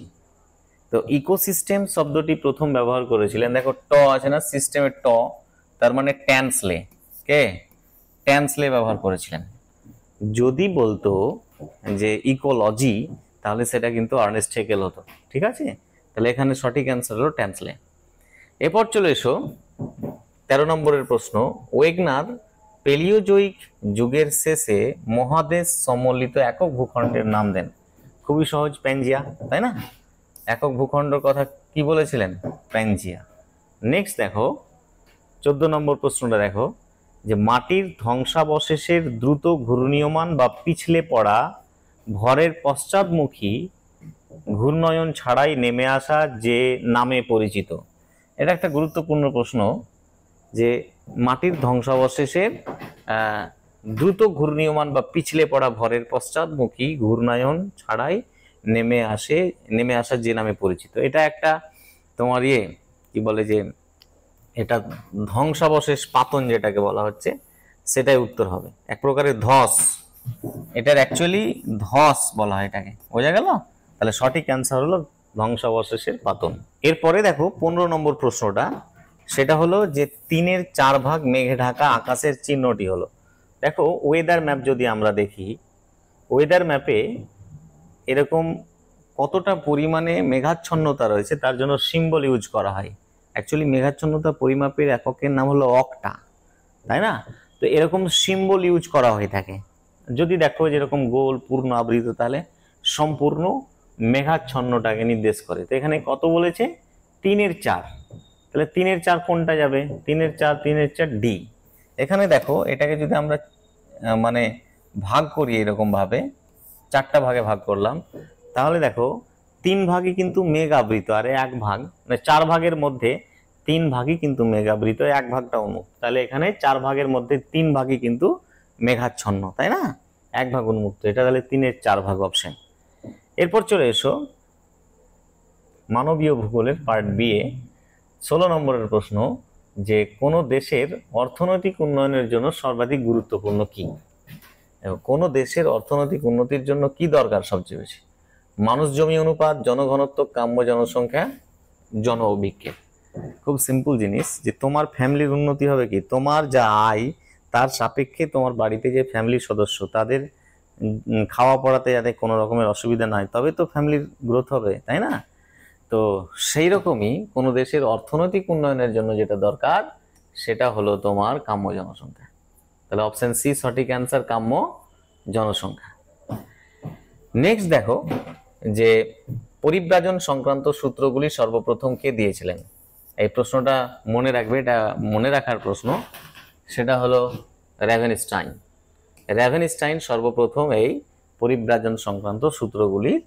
তো ইকোসিস্টেম শব্দটি প্রথম ব্যবহার করেছিলেন, দেখো ট আছে না সিস্টেমের ট, তার মানে ট্যান্সলে। কে? ট্যান্সলে ব্যবহার করেছিলেন। যদি বলতো যে ইকোলজি, তাহলে সেটা কিন্তু আর্নেস্ট হেকেল হতো। ঠিক আছে? তাহলে এখানে সঠিক অ্যান্সার হলো ট্যান্সলে। এরপর চলে এসো 13 নম্বরের প্রশ্ন, ওয়েগনার পেলিওজোইক যুগের শেষে মহাদেশ সম্মিলিত একক ভূখণ্ডের নাম দেন। খুবই সহজ, প্যানজিয়া, তাই না? একক ভূখণ্ডের কথা কি বলেছিলেন? প্যানজিয়া। নেক্সট দেখো 14 নম্বর প্রশ্নটা দেখো, যে মাটির ধ্বংসাবশেষের দ্রুত ঘূর্ণীয়মান বা পিছলে পড়া ভরের পশ্চাৎমুখী ঘূর্ণয়ন ছাড়াই নেমে আসা যে নামে পরিচিত। এটা একটা গুরুত্বপূর্ণ প্রশ্ন, যে মাটির ধ্বংসাবশেষের দ্রুত ঘূর্ণীয়মান বা পিছলে পড়া ভরের পশ্চাৎমুখী ঘূর্ণায়ন ছাড়াই নেমে আসা যে নামে পরিচিত। এটা একটা তোমার কি বলে যে এটা ধ্বংসাবশেষ পাতন যেটাকে বলা হচ্ছে, সেটাই উত্তর হবে। এক প্রকারের ধস, এটার অ্যাকচুয়ালি ধস বলা হয় এটাকে, বোঝা গেল? তাহলে সঠিক অ্যান্সার হলো ধ্বংসাবশেষের পাতন। এরপরে দেখো 15 নম্বর প্রশ্নটা, সেটা হলো যে 3-এর 4 ভাগ মেঘে ঢাকা আকাশের চিহ্নটি হলো। দেখো ওয়েদার ম্যাপ যদি আমরা দেখি, ওয়েদার ম্যাপে এরকম কতটা পরিমাণে মেঘাচ্ছন্নতা রয়েছে তার জন্য সিম্বল ইউজ করা হয়। অ্যাকচুয়ালি মেঘাচ্ছন্নতা পরিমাপের এককের নাম হলো অক্টা, তাই না? তো এরকম সিম্বল ইউজ করা হয়ে থাকে। যদি দেখো যেরকম গোল পূর্ণ আবৃত, তাহলে সম্পূর্ণ মেঘাচ্ছন্নটাকে নির্দেশ করে। তো এখানে কত বলেছে? 3-এর 4, তাহলে 3-এর 4 কোনটা যাবে? 3-এর 4 ডি। এখানে দেখো এটাকে যদি আমরা মানে ভাগ করি এরকম ভাবে, 4টা ভাগে ভাগ করলাম, তাহলে দেখো 3 ভাগই কিন্তু মেঘ আবৃত, আর 1 ভাগ, মানে 4 ভাগের মধ্যে 3 ভাগই কিন্তু মেঘ আবৃত, 1 ভাগটা উন্মুক্ত। তাহলে এখানে 4 ভাগের মধ্যে 3 ভাগই কিন্তু মেঘাচ্ছন্ন, তাই না? 1 ভাগ উন্মুক্ত, এটা তাহলে 3-এর 4 ভাগ অপশন। এরপর চলে এসো মানবীয় ভূগোলের পার্ট বি এ 16 নম্বরের প্রশ্ন, যে কোন দেশের অর্থনৈতিক উন্নয়নের জন্য সর্বাধিক গুরুত্বপূর্ণ কি? কোন দেশের অর্থনৈতিক উন্নতির জন্য কি দরকার সবচেয়ে বেশি? মানুষ জমি অনুপাত, জনঘনত্ব, কাম্য জনসংখ্যা, জন অভিক্ষেপ। খুব সিম্পল জিনিস, যে তোমার ফ্যামিলির উন্নতি হবে কি, তোমার যা আয় তার সাপেক্ষে তোমার বাড়িতে যে ফ্যামিলির সদস্য তাদের খাওয়া পড়াতে যাতে কোনো রকমের অসুবিধা না হয়, তবে তো ফ্যামিলির গ্রোথ হবে, তাই না? তো সেই রকমই কোনো দেশের অর্থনৈতিক উন্নয়নের জন্য যেটা দরকার সেটা হলো তোমার কাম্য জনসংখ্যা। তাহলে অপশন সি সঠিক অ্যান্সার, কাম্য জনসংখ্যা। নেক্সট দেখো যে পরিব্রাজন সংক্রান্ত সূত্রগুলি সর্বপ্রথম কে দিয়েছিলেন? এই প্রশ্নটা মনে রাখবে, এটা মনে রাখার প্রশ্ন। সেটা হলো র্যাভেনস্টাইন। র্যাভেনস্টাইন সর্বপ্রথম এই পরিব্রাজন সংক্রান্ত সূত্রগুলির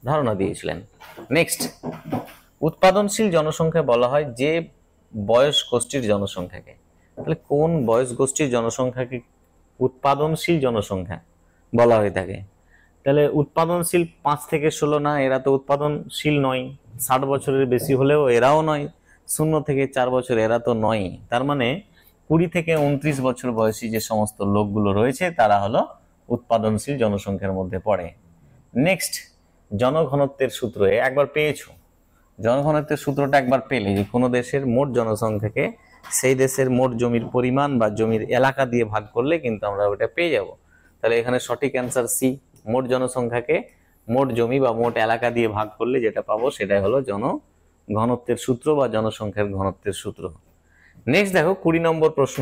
ধারণা দিয়েছিলেন। নেক্সট, উৎপাদনশীল জনসংখ্যা বলা হয় যে বয়স গোষ্ঠীর জনসংখ্যাকে। তাহলে কোন বয়স গোষ্ঠীর জনসংখ্যাকে উৎপাদনশীল জনসংখ্যা বলা হয়ে থাকে? তাহলে উৎপাদনশীল 5 থেকে 16 না, এরা তো উৎপাদনশীল নয়। 60 বছরের বেশি হলেও এরাও নয়। 0 থেকে 4 বছর এরা তো নয়। তার মানে 20 থেকে 29 বছর বয়সী যে সমস্ত লোকগুলো রয়েছে তারা হলো উৎপাদনশীল জনসংখ্যার মধ্যে পড়ে। নেক্সট, জনঘনত্বের সূত্র একবার পেয়েছো। জনঘনত্বের সূত্রটা একবার পেলে যে কোনো দেশের মোট জনসংখ্যাকে সেই দেশের মোট জমির পরিমাণ বা জমির এলাকা দিয়ে ভাগ করলে কিন্তু আমরা ওটা পেয়ে যাব। তাহলে এখানে সঠিক অ্যান্সার সি, মোট জনসংখ্যাকে মোট জমি বা মোট এলাকা দিয়ে ভাগ করলে যেটা পাবো সেটাই হলো জনঘনত্বের সূত্র বা জনসংখ্যার ঘনত্বের সূত্র। নেক্সট দেখো 20 নম্বর প্রশ্ন,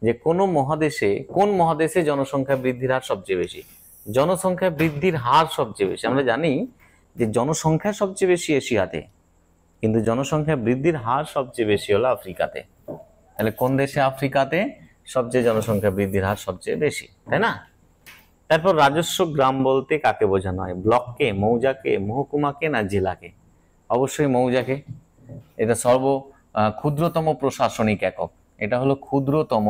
যে কোন মহাদেশে জনসংখ্যা বৃদ্ধির হার সবচেয়ে বেশি? জনসংখ্যা বৃদ্ধির হার সবচেয়ে বেশি, আমরা জানি যে জনসংখ্যা সবচেয়ে বেশি এশিয়াতে, কিন্তু জনসংখ্যা বৃদ্ধির হার সবচেয়ে বেশি হলো আফ্রিকাতে। তাহলে কোন দেশে আফ্রিকাতে সবচেয়ে জনসংখ্যা বৃদ্ধির হার সবচেয়ে বেশি, তাই না? তারপর রাজস্ব গ্রাম বলতে কাকে বোঝানো হয়? ব্লককে, মৌজাকে, মহকুমাকে না জেলাকে? অবশ্যই মৌজাকে। এটা ক্ষুদ্রতম প্রশাসনিক একক, এটা হলো ক্ষুদ্রতম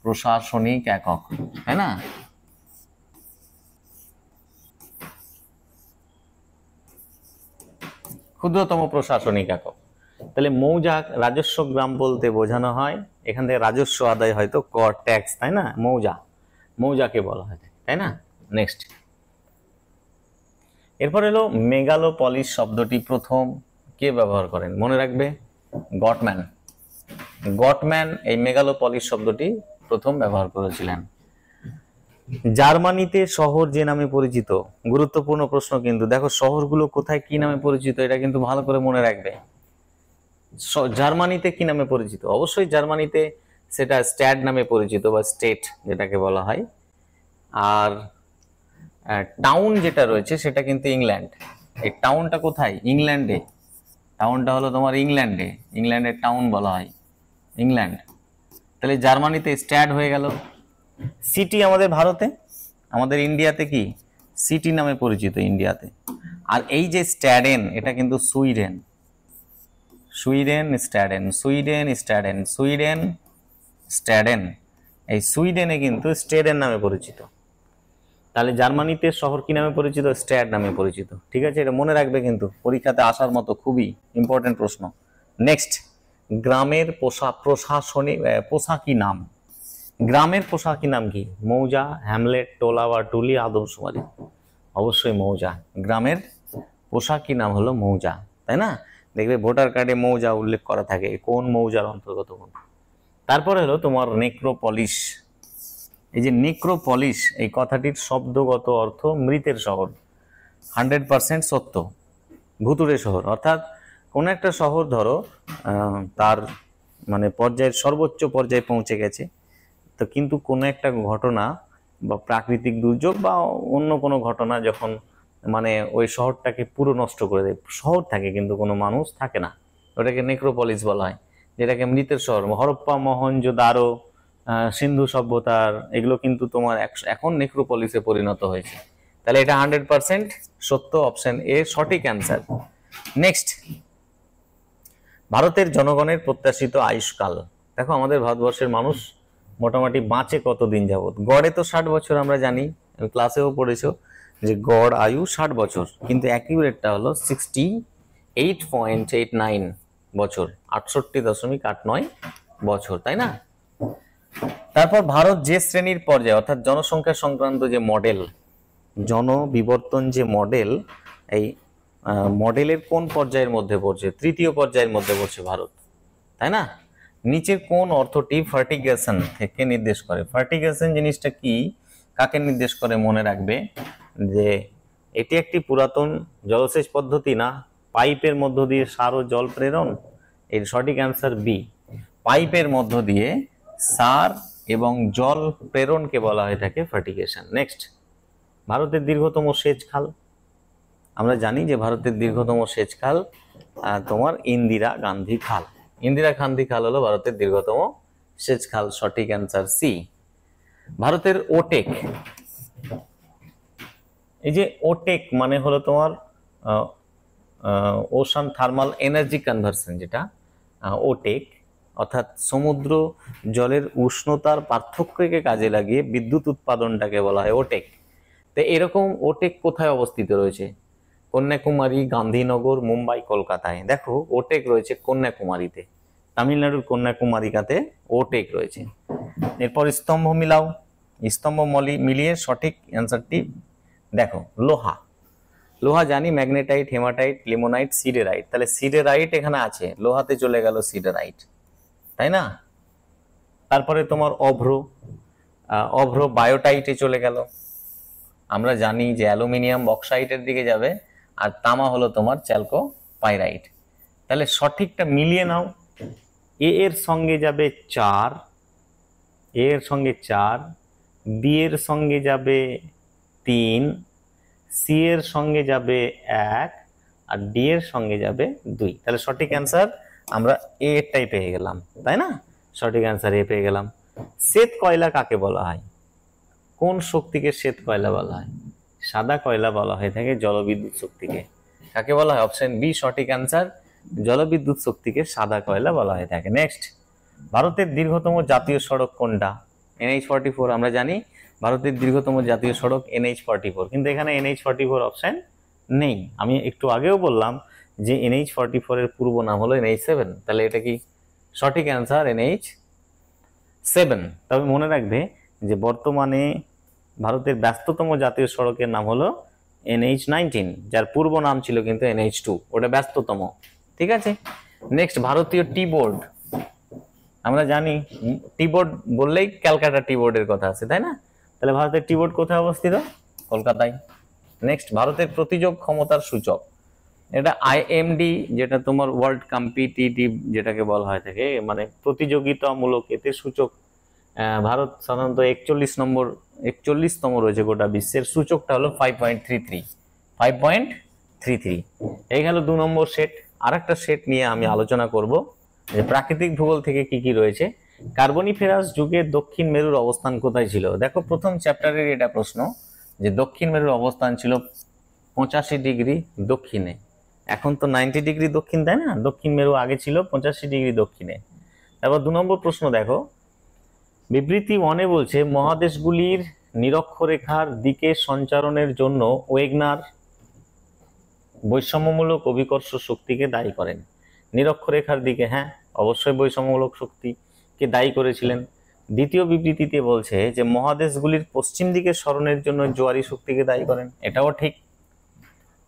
প্রশাসনিক একক, তাই না? ক্ষুদ্রতম প্রশাসনিক একক। তাহলে মৌজা, রাজস্ব গ্রাম বলতে বোঝানো হয় এখান থেকে রাজস্ব আদায় হয়তো কর, ট্যাক্স, তাই না? মৌজাকে বলা হয়, তাই না? নেক্সট, এরপর এলো মেগালোপলিস শব্দটি প্রথম কে ব্যবহার করেন? মনে রাখবে, গটম্যান এই মেগালোপলিস শব্দটি প্রথম ব্যবহার করেছিলেন। জার্মানিতে শহর যে নামে পরিচিত, গুরুত্বপূর্ণ প্রশ্ন কিন্তু। দেখো শহরগুলো কোথায় কি নামে পরিচিত এটা কিন্তু ভালো করে মনে রাখবে। জার্মানিতে কি নামে পরিচিত? অবশ্যই জার্মানিতে সেটা স্ট্যাড নামে পরিচিত বা স্টেট যেটাকে বলা হয়। আর টাউন যেটা রয়েছে সেটা কিন্তু ইংল্যান্ড। এই টাউনটা কোথায়? ইংল্যান্ডে। টাউনটা হলো তোমার ইংল্যান্ডের টাউন বলা হয় ইংল্যান্ড। তাহলে জার্মানিতে স্ট্যাড হয়ে গেল। সিটি আমাদের ভারতে, আমাদের ইন্ডিয়াতে কি সিটি নামে পরিচিত ইন্ডিয়াতে। আর এই যে স্ট্যাডেন, এটা কিন্তু সুইডেন। এই সুইডেনে কিন্তু স্টেডেন নামে পরিচিত। তাহলে জার্মানিতে শহর কি নামে পরিচিত? স্ট্যাড নামে পরিচিত। ঠিক আছে, এটা মনে রাখবে কিন্তু পরীক্ষাতে আসার মতো খুবই ইম্পর্টেন্ট প্রশ্ন। নেক্সট, গ্রামের প্রশাসনিক পোশাকি নাম। গ্রামের পোশাকি নাম কি? মৌজা, হ্যামলেট, টোলা বা টুলি, আদমশুমারি। অবশ্যই মৌজা। গ্রামের পোশাকি নাম হলো মৌজা, তাই না? দেখবে ভোটার কার্ডে মৌজা উল্লেখ করা থাকে, কোন মৌজার অন্তর্গত কোন। তারপরে হলো তোমার নেক্রোপলিস। এই যে নেক্রোপলিস, এই কথাটির শব্দগত অর্থ মৃতের শহর। 100% সত্য। ভুতুড়ে শহর অর্থাৎ কোন একটা শহর ধরো তার মানে পর্যায়ের সর্বোচ্চ পর্যায়ে পৌঁছে গেছে, তো কিন্তু কোনো একটা ঘটনা বা প্রাকৃতিক দুর্যোগ বা অন্য কোনো ঘটনা যখন মানে ওই শহরটাকে পুরো নষ্ট করে দেয়, শহর থাকে কিন্তু কোনো মানুষ থাকে না, ওটাকে নেক্রোপলিস বলা হয়, যেটাকে মৃতের শহর। হরপ্পা, মহেঞ্জোদারো, সিন্ধু সভ্যতার এগুলো কিন্তু তোমার এখন নেক্রোপলিসে পরিণত হয়েছে। তাহলে এটা 100% সত্য, অপশন এ সঠিক অ্যান্সার। নেক্সট, ভারতের জনগণের প্রত্যাশিত আয়ুষ্কাল। দেখো আমাদের ভারতবর্ষের মানুষ মোটামুটি বাঁচে কতদিন যাবত? গড়ে তো 60 বছর, আমরা জানি, ক্লাসেও পড়েছো যে গড় আয়ু 60 বছর, কিন্তু অ্যাকিউরেটটা হলো 68.89 বছর, 68.89 বছর, তাই না? তারপর ভারত যে শ্রেণীর পর্যায়ে অর্থাৎ জনসংখ্যা সংক্রান্ত যে মডেল, জনবিবর্তন যে মডেল, এই মডেলের কোন পর্যায়ের মধ্যে পড়ছে? তৃতীয় পর্যায়ের মধ্যে পড়ছে ভারত, তাই না? নিচের কোন অর্থটি ফার্টিগেশন থেকে নির্দেশ করে? ফার্টিগেশন জিনিসটা কি, কাকে নির্দেশ করে মনে রাখবে যে এটি একটি পুরাতন জলসেচ পদ্ধতি না পাইপের মধ্য দিয়ে সার ও জল প্রেরণ। এর সঠিক অ্যান্সার বি, পাইপের মধ্য দিয়ে সার এবং জল প্রেরণকে বলা হয়ে থাকে ফার্টিগেশন। নেক্সট, ভারতের দীর্ঘতম সেচ খাল। আমরা জানি যে ভারতের দীর্ঘতম সেচ খাল তোমার ইন্দিরা গান্ধী খাল। ইন্দিরা গান্ধী খাল হলো ভারতের দীর্ঘতম সেচ খাল, সঠিক অ্যান্সার সি। ভারতের ওটেক, এই যে ওটেক মানে হলো তোমার ওশান থার্মাল এনার্জি কনভার্সন, যেটা ওটেক অর্থাৎ সমুদ্র জলের উষ্ণতার পার্থক্যকে কাজে লাগিয়ে বিদ্যুৎ উৎপাদনটাকে বলা হয় ওটেক। তো এরকম ওটেক কোথায় অবস্থিত রয়েছে? কন্যাকুমারী, গান্ধীনগর, মুম্বাই, কলকাতায়। দেখো ওটেক রয়েছে কন্যাকুমারীতে, তামিলনাড়ুর কন্যাকুমারিকাতে ওটেক রয়েছে। এরপর স্তম্ভ মিলাও, স্তম্ভ মিলিয়ে সঠিক অ্যান্সারটি দেখো। লোহা, লোহা জানি ম্যাগনেটাইট, হেমাটাইট, লিমোনাইট, সিডেরাইট। তাহলে সিডেরাইট এখানে আছে, লোহাতে চলে গেল সিডেরাইট, তাই না? তারপরে তোমার অভ্র বায়োটাইটে চলে গেল। আমরা জানি যে অ্যালুমিনিয়াম বক্সাইটের দিকে যাবে, আর তামা হলো তোমার চ্যালকো পাইরাইট। তাহলে সঠিকটা মিলিয়ে নাও। এ এর সঙ্গে যাবে 4, এ এর সঙ্গে 4, বি এর সঙ্গে যাবে 3, সি এর সঙ্গে যাবে 1, আর ডি এর সঙ্গে যাবে 2। তাহলে সঠিক অ্যান্সার আমরা এ এরটাই পেয়ে গেলাম, তাই না? সঠিক অ্যান্সার এ পেয়ে গেলাম। শ্বেত কয়লা কাকে বলা হয়? কোন শক্তিকে শ্বেত কয়লা বলা হয়? সাদা কয়লা বলা হয়ে থাকে জলবিদ্যুৎ শক্তিকে। কাকে বলা হয়? অপশন বি সঠিক অ্যান্সার, জলবিদ্যুৎ শক্তিকে সাদা কয়লা বলা হয়ে থাকে। নেক্সট, ভারতের দীর্ঘতম জাতীয় সড়ক কোনটা? NH44। আমরা জানি ভারতের দীর্ঘতম জাতীয় সড়ক NH44, কিন্তু এখানে NH44 অপশন নেই। আমি একটু আগেও বললাম যে NH44 এর পূর্ব নাম হলো NH7, তাহলে এটা কি সঠিক অ্যান্সার? NH7। তবে মনে রাখবে যে বর্তমানে ভারতের ব্যস্ততম জাতীয় সড়কের নাম হলো NH19, যার পূর্ব নাম ছিল কিন্তু NH2, ওটা ব্যস্ততম, ঠিক আছে? নেক্সট, ভারতীয় টি বোর্ড। আমরা জানি টি বোর্ড বললেই ক্যালকাটা টি বোর্ডের কথা আছে, তাই না? তাহলে ভারতের টি বোর্ড কোথায় অবস্থিত? কলকাতায়। নেক্সট, ভারতের প্রতিযোগ ক্ষমতার সূচক। এটা IMD, যেটা তোমার ওয়ার্ল্ড কম্পিটিটিভ যেটাকে বলা হয় থাকে, মানে প্রতিযোগিতামূলক এতে সূচক। ভারত সাধারণত 41তম রয়েছে গোটা বিশ্বের। সূচকটা হলো 5.33। এই গেল 2 নম্বর সেট। আর একটা সেট নিয়ে আমি আলোচনা করব যে প্রাকৃতিক ভূগোল থেকে কি কি রয়েছে। কার্বনিফেরাস যুগে দক্ষিণ মেরুর অবস্থান কোথায় ছিল? দেখো প্রথম চ্যাপ্টারের এটা প্রশ্ন যে দক্ষিণ মেরুর অবস্থান ছিল 85 ডিগ্রি দক্ষিণে। এখন তো 90 ডিগ্রি দক্ষিণ, তাই না? দক্ষিণ মেরু আগে ছিল 85 ডিগ্রি দক্ষিণে। তারপর 2 নম্বর প্রশ্ন দেখো, বিবৃতি 1-এ বলছে মহাদেশগুলির নিরক্ষরেখার দিকে সঞ্চারণের জন্য ওয়েগনার বৈষম্যমূলক অভিকর্ষ শক্তিকে দায়ী করেন। নিরক্ষরেখার দিকে, হ্যাঁ, অবশ্যই বৈষম্যমূলক শক্তিকে দায়ী করেছিলেন। দ্বিতীয় বিবৃতিতে বলছে যে মহাদেশগুলির পশ্চিম দিকে সরণের জন্য জোয়ারি শক্তিকে দায়ী করেন, এটাও ঠিক।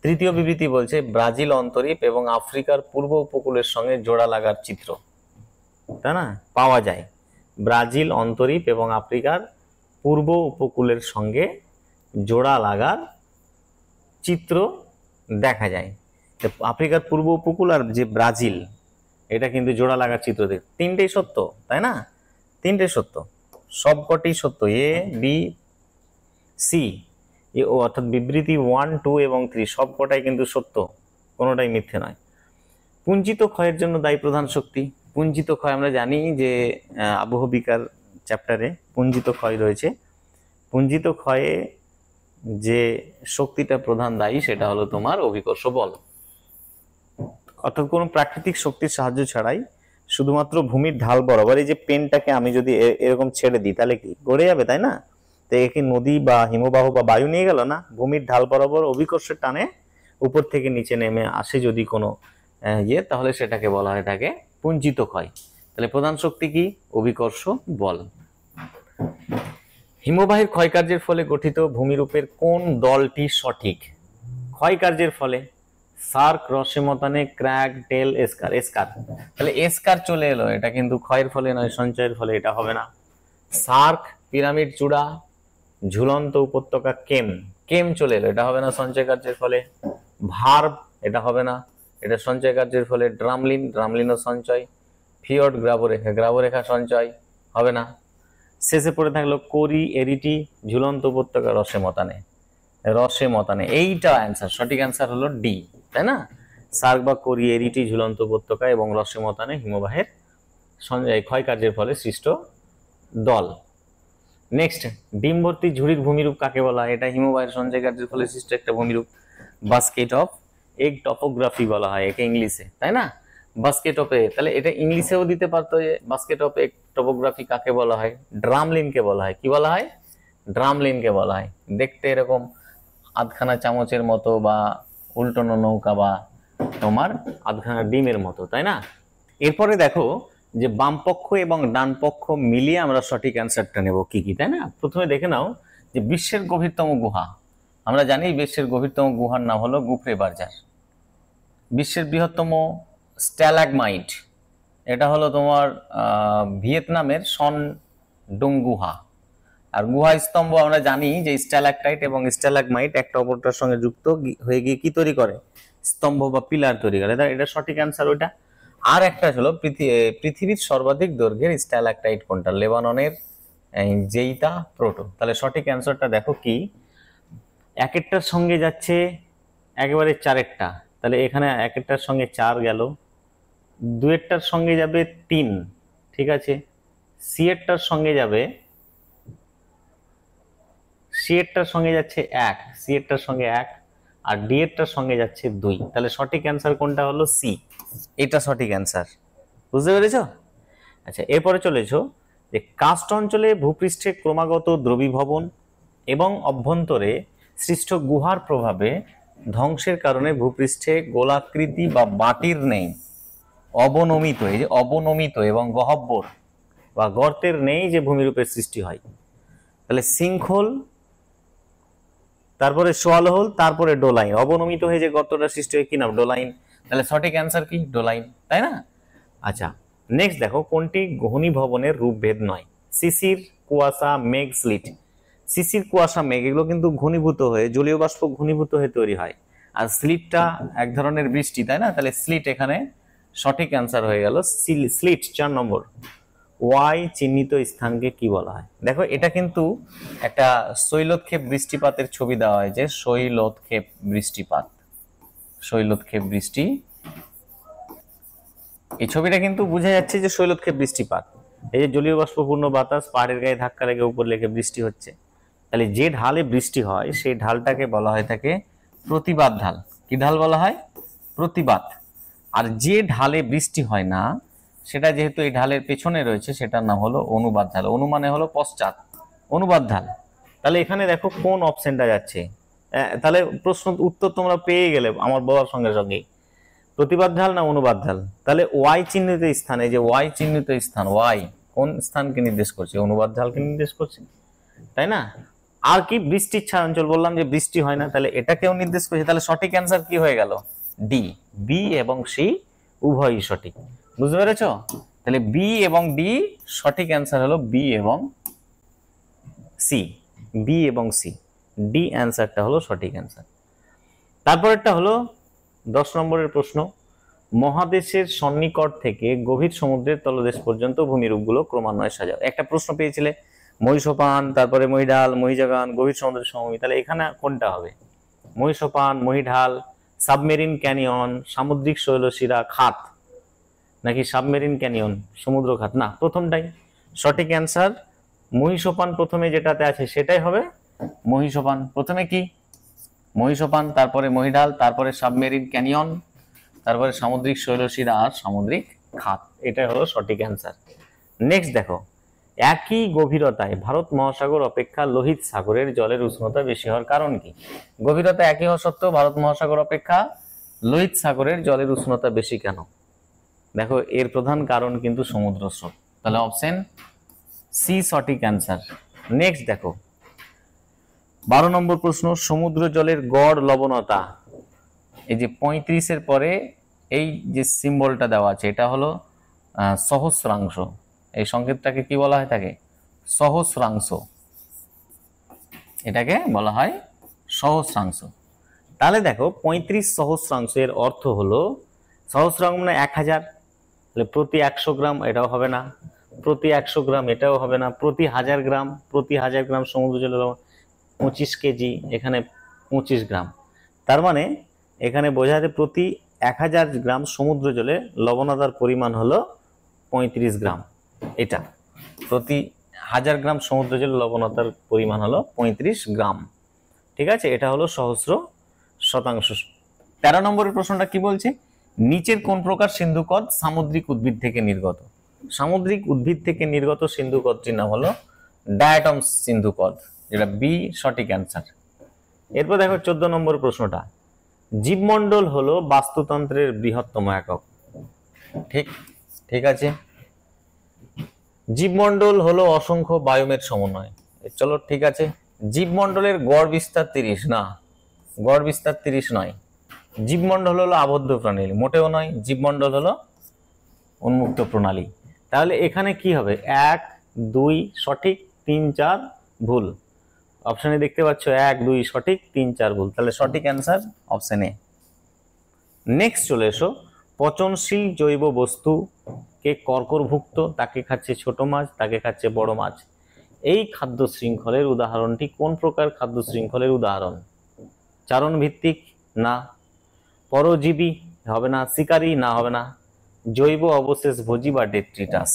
তৃতীয় বিবৃতি বলছে ব্রাজিল অন্তরীপ এবং আফ্রিকার পূর্ব উপকূলের সঙ্গে জোড়া লাগার চিত্র, তাই না, পাওয়া যায়। ব্রাজিল অন্তরীপ এবং আফ্রিকার পূর্ব উপকূলের সঙ্গে জোড়া লাগার চিত্র দেখা যায়। আফ্রিকার পূর্ব উপকূল আর যে ব্রাজিল, এটা কিন্তু জোড়া লাগার চিত্র দেখ, তিনটেই সত্য, তাই না, তিনটে সত্য, সবকটি সত্য, এ বি সি, অর্থাৎ বিবৃতি 1, 2 এবং 3 সবকটাই কিন্তু সত্য, কোনোটাই মিথ্যে নয়। পুঞ্জিত ক্ষয়ের জন্য দায়ী প্রধান শক্তি। পুঞ্জিত ক্ষয় আমরা জানি যে আবহবিকার চ্যাপ্টারে পুঞ্জিত ক্ষয় রয়েছে। পুঞ্জিত ক্ষয়ে যে শক্তিটা প্রধান দায়ী সেটা হলো তোমার অভিকর্ষ বল, অর্থাৎ কোনো প্রাকৃতিক শক্তির সাহায্য ছাড়াই শুধুমাত্র ভূমির ঢাল বরাবর, এই যে পেনটাকে আমি যদি এরকম ছেড়ে দিই তাহলে কি গড়ে যাবে, তাই না, তো একে নদী বা হিমবাহ বা বায়ু নিয়ে গেল না, ভূমির ঢাল বরাবর অভিকর্ষের টানে উপর থেকে নিচে নেমে আসে যদি কোনো তাহলে সেটাকে বলা হয় থাকে পুঞ্জিত ক্ষয়। তাহলে প্রধান শক্তি কি, অভিকর্ষ বল। হিমবাহের ক্ষয়কার্যের ফলে গঠিত ভূমিরূপের কোন দলটি সঠিক? ক্ষয়কার্যের ফলে সার্ক, রসেমতানে, ক্র্যাগ, টেল, এসকার। এসকার, তাহলে এসকার চলে এলো, এটা কিন্তু ক্ষয়ের ফলে নয়, সঞ্চয়ের ফলে, এটা হবে না। সার্ক, পিরামিড চূড়া, ঝুলন্ত উপত্যকা, কেম, কেম চলে এলো, এটা হবে না সঞ্চয় কার্যের ফলে। ভার্ব, এটা হবে না, এটা সঞ্চয় কার্যের ফলে। ড্রামলিন, ড্রামলিনও সঞ্চয়। ফিয়র্ড, গ্রাবরেখা, গ্রাবরেখা সঞ্চয়, হবে না। শেষে পড়ে থাকলো কোরি, এরিটি, ঝুলন্ত উপত্যকা, রসেমতানে, রসেমতানে, এইটা অ্যান্সার, সঠিক অ্যান্সার হলো ডি, তাই না, সার্ক বা কোরি, এরিটি, ঝুলন্ত উপত্যকা এবং রসেমতানে হিমবাহের ক্ষয়কার্যের ফলে সৃষ্ট দল। নেক্সট, ডিম ভর্তি ঝুড়ির ভূমিরূপ কাকে বলা হয়? এটা হিমবাহের সঞ্চয় কার্যের ফলে সৃষ্ট একটা ভূমিরূপ। বাস্কেট অফ এগ টপোগ্রাফি বলা হয় একে ইংলিশে, তাই না, বাস্কেট অফ এগ, তাহলে এটা ইংলিশেও দিতে পারতো যে বাস্কেট অফ এগ টপোগ্রাফি কাকে বলা হয়? ড্রামলিনকে বলা হয়। কি বলা হয়? ড্রামলিনকে বলা হয়। দেখতে এরকম আধখানা চামচের মতো বা উল্টোনো নৌকা বা তোমার আধখানা ডিমের মতো, তাই না। এরপরে দেখো যে বাম পক্ষ এবং ডান পক্ষ মিলিয়ে আমরা সঠিক অ্যান্সারটা নেব কি কি, তাই না। প্রথমে দেখে নাও যে বিশ্বের গভীরতম গুহা, আমরা জানি বিশ্বের গভীরতম গুহার নাম হলো গুফরে বার্জার। বিশ্বের বৃহত্তম স্ট্যালাগমাইট, এটা হলো তোমার ভিয়েতনামের সন ডুং গুহা। আর গুহা স্তম্ভ আমরা জানি যে স্ট্যালাকটাইট এবং স্ট্যালাগমাইট একটা অপরটার সঙ্গে যুক্ত হয়ে গিয়ে কি তৈরি করে? স্তম্ভ বা পিলার তৈরি করে। এটা সঠিক অ্যান্সার ওইটা। আর একটা হলো পৃথিবীর সর্বাধিক দৈর্ঘ্যের স্ট্যালাকটাইট কোনটা? লেবাননের জেইতা প্রোটো। তাহলে সঠিক অ্যান্সারটা দেখো কি, একেরটার সঙ্গে যাচ্ছে একেবারে চারেরটা, তাহলে এখানে একেরটার সঙ্গে 4 গেল, দুয়েরটার সঙ্গে যাবে 3, ঠিক আছে, সিয়েরটার সঙ্গে যাবে, সিয়েরটার সঙ্গে যাচ্ছে 1, সিয়েরটার সঙ্গে 1, আর ডি এরটার সঙ্গে যাচ্ছে 2। তাহলে সঠিক অ্যান্সার কোনটা হলো? সি, এটা সঠিক অ্যান্সার। বুঝতে পেরেছ? আচ্ছা, এরপরে চলেছো যে কাস্ট অঞ্চলে ভূপৃষ্ঠে ক্রমাগত দ্রবীভবন এবং অভ্যন্তরে সৃষ্ট গুহার প্রভাবে ধ্বংসের কারণে ভূপৃষ্ঠে গোলাকৃতি বা বাটির নেই, অবনমিত, এই যে অবনমিত এবং গহ্বর বা গর্তের নেই যে ভূমিরূপের সৃষ্টি হয়। তাহলে সিঙ্কহোল, তারপরে সোয়ালহোল, তারপরে ডোলাইন, অবনমিত হয়ে যে গর্তটা সৃষ্টি হয় কি নাম? ডোলাইন। তাহলে সঠিক অ্যান্সার কি? ডোলাইন, তাই না। আচ্ছা, নেক্সট দেখো কোনটি ঘনীভবনের রূপভেদ নয়? শিশির, কুয়াশা, মেঘ, স্লিট। শিশির, কুয়াশা, মেঘ এগুলো কিন্তু ঘনীভূত হয়ে, জলীয় বাষ্প ঘনীভূত হয়ে তৈরি হয়। আর স্লিটটা এক ধরনের বৃষ্টি, তাই না। তাহলে স্লিট এখানে সঠিক অ্যান্সার হয়ে গেল স্লিট, 4 নম্বর। ওয়াই চিহ্নিত স্থানকে কি বলা হয়? দেখো এটা কিন্তু একটা শৈলক্ষেপ বৃষ্টিপাতের ছবি দেওয়া হয়, যে শৈলক্ষেপ বৃষ্টিপাত, শৈলক্ষেপ বৃষ্টি, এই ছবিটা কিন্তু বোঝা যাচ্ছে যে শৈলক্ষেপ বৃষ্টিপাত। এই যে জলীয় বাষ্পপূর্ণ বাতাস পাহাড়ের গায়ে ধাক্কা লেগে উপর লেগে বৃষ্টি হচ্ছে, তাহলে যে ঢালে বৃষ্টি হয় সেই ঢালটাকে বলা হয় থাকে প্রতিবাদ ঢাল। কি ঢাল বলা হয়? প্রতিবাদ। আর যে ঢালে বৃষ্টি হয় না সেটা যেহেতু এই ঢালের পেছনে রয়েছে, সেটার নাম হলো অনুবাদ ঢাল। অনু মানে হলো পশ্চাৎ, অনুবাদ ঢাল। তাহলে এখানে দেখো কোন অপশনটা যাচ্ছে, তাহলে প্রশ্ন উত্তর তোমরা পেয়ে গেলে আমার বলার সঙ্গে সঙ্গেই। প্রতিবাদ ঢাল না অনুবাদ ঢাল? তাহলে ওয়াই চিহ্নিত স্থানে, যে ওয়াই চিহ্নিত স্থান, ওয়াই কোন স্থানকে নির্দেশ করছে? অনুবাদ ঢালকে নির্দেশ করছে, তাই না? আর কি, বৃষ্টির ছায়াঞ্চল, বললাম যে বৃষ্টি হয় না, তাহলে এটাকেও নির্দেশ করছে। তাহলে সঠিক অ্যান্সার কি হয়ে গেল? ডি। বি এবং সি উভয়ই সঠিক। বুঝতে পেরেছো? তাহলে বি এবং ডি সঠিক অ্যান্সার হলো বি এবং সি। বি এবং সি, ডি অ্যান্সারটা হলো সঠিক অ্যান্সার। তারপরেরটা হলো 10 নম্বরের প্রশ্ন। মহাদেশের সন্নিকট থেকে গভীর সমুদ্রের তলদেশ পর্যন্ত ভূমিরূপগুলো ক্রমান্বয়ে সাজাও। একটা প্রশ্ন পেয়েছিলে, মহিষোপান, তারপরে মহিঢাল, মহিজাগান, গভীর সমুদ্রের সমভূমি। তাহলে এখানে কোনটা হবে? মহিষোপান, মহিঢাল, সাবমেরিন ক্যানিয়ন, সামুদ্রিক শৈলশিরা খাত, নাকি সাবমেরিন ক্যানিয়ন সমুদ্র খাত? না, প্রথমটাই সঠিক অ্যান্সার। মহিষোপান প্রথমে যেটাতে আছে সেটাই হবে মহিষোপান। প্রথমে কি? মহিষোপান, তারপরে মহিঢাল, তারপরে সাবমেরিন ক্যানিয়ন, তারপরে সামুদ্রিক শৈলশিরা আর সামুদ্রিক খাত। এটাই হলো সঠিক অ্যান্সার। নেক্সট দেখো, একই গভীরতায় ভারত মহাসাগর অপেক্ষা লোহিত সাগরের জলের উষ্ণতা বেশি হওয়ার কারণ কি? গভীরতা একই হওয়া সত্ত্বেও ভারত মহাসাগর অপেক্ষা লোহিত সাগরের জলের উষ্ণতা বেশি কেন? দেখো, এর প্রধান কারণ কিন্তু সমুদ্র স্রোত। তাহলে অপশন সি সঠিক অ্যান্সার। নেক্সট দেখো, 12 নম্বর প্রশ্ন। সমুদ্র জলের গড় লবণতা, এই যে 35-এর পরে এই যে সিম্বলটা দেওয়া আছে, এটা হলো সহস্রাংশ। এই সংকেতটাকে কি বলা হয়? থাকে সহস্রাংশ, এটাকে বলা হয় সহস্রাংশ। তাহলে দেখো, 35 সহস্রাংশ এর অর্থ হলো, সহস্রাংশ মানে 1000, তাহলে প্রতি 100 গ্রাম এটাও হবে না, প্রতি 100 গ্রাম এটাও হবে না, প্রতি 1000 গ্রাম, প্রতি 1000 গ্রাম সমুদ্র জলের 25 কেজি, এখানে 25 গ্রাম। তার মানে এখানে বোঝাতে প্রতি 1000 গ্রাম সমুদ্র জলে লবণতার পরিমাণ হলো 35 গ্রাম। এটা প্রতি 1000 গ্রাম সমুদ্র জলে লবণতার পরিমাণ হলো 35 গ্রাম। ঠিক আছে, এটা হলো সহস্র শতাংশ। 13 নম্বরের প্রশ্নটা কি বলছে? নিচের কোন প্রকার সিন্ধুকদ সামুদ্রিক উদ্ভিদ থেকে নির্গত? সামুদ্রিক উদ্ভিদ থেকে নির্গত সিন্ধুকদটির নাম হলো ডায়াটম সিন্ধুকদ, যেটা বি সঠিক অ্যান্সার। এরপর দেখো 14 নম্বর প্রশ্নটা, জীবমণ্ডল হলো বাস্তুতন্ত্রের বৃহত্তম একক। ঠিক ঠিক আছে, জীবমণ্ডল হলো অসংখ্য বায়োমের সমন্বয়। চলো ঠিক আছে, জীবমণ্ডলের গড় বিস্তার 30 না, গড় বিস্তার 30 নয়। জীবমণ্ডল হলো আবদ্ধ প্রণালী, মোটেও নয়। জীবমণ্ডল হলো উন্মুক্ত প্রণালী। তাহলে এখানে কি হবে? 1, 2 সঠিক, 3, 4 ভুল। অপশনে দেখতে পাচ্ছ 1, 2 সঠিক, 3, 4 ভুল। তাহলে সঠিক অ্যান্সার অপশন এ। নেক্সট চলে এসো, পচনশীল জৈব বস্তুকে কর্করভুক্ত, তাকে খাচ্ছে ছোট মাছ, তাকে খাচ্ছে বড় মাছ। এই খাদ্য শৃঙ্খলের উদাহরণটি কোন প্রকার খাদ্য শৃঙ্খলের উদাহরণ? চারণ ভিত্তিক না, পরজীবী হবে না, শিকারী না, হবে না, জৈব অবশেষ ভোজী বা ডেট্রিটাস।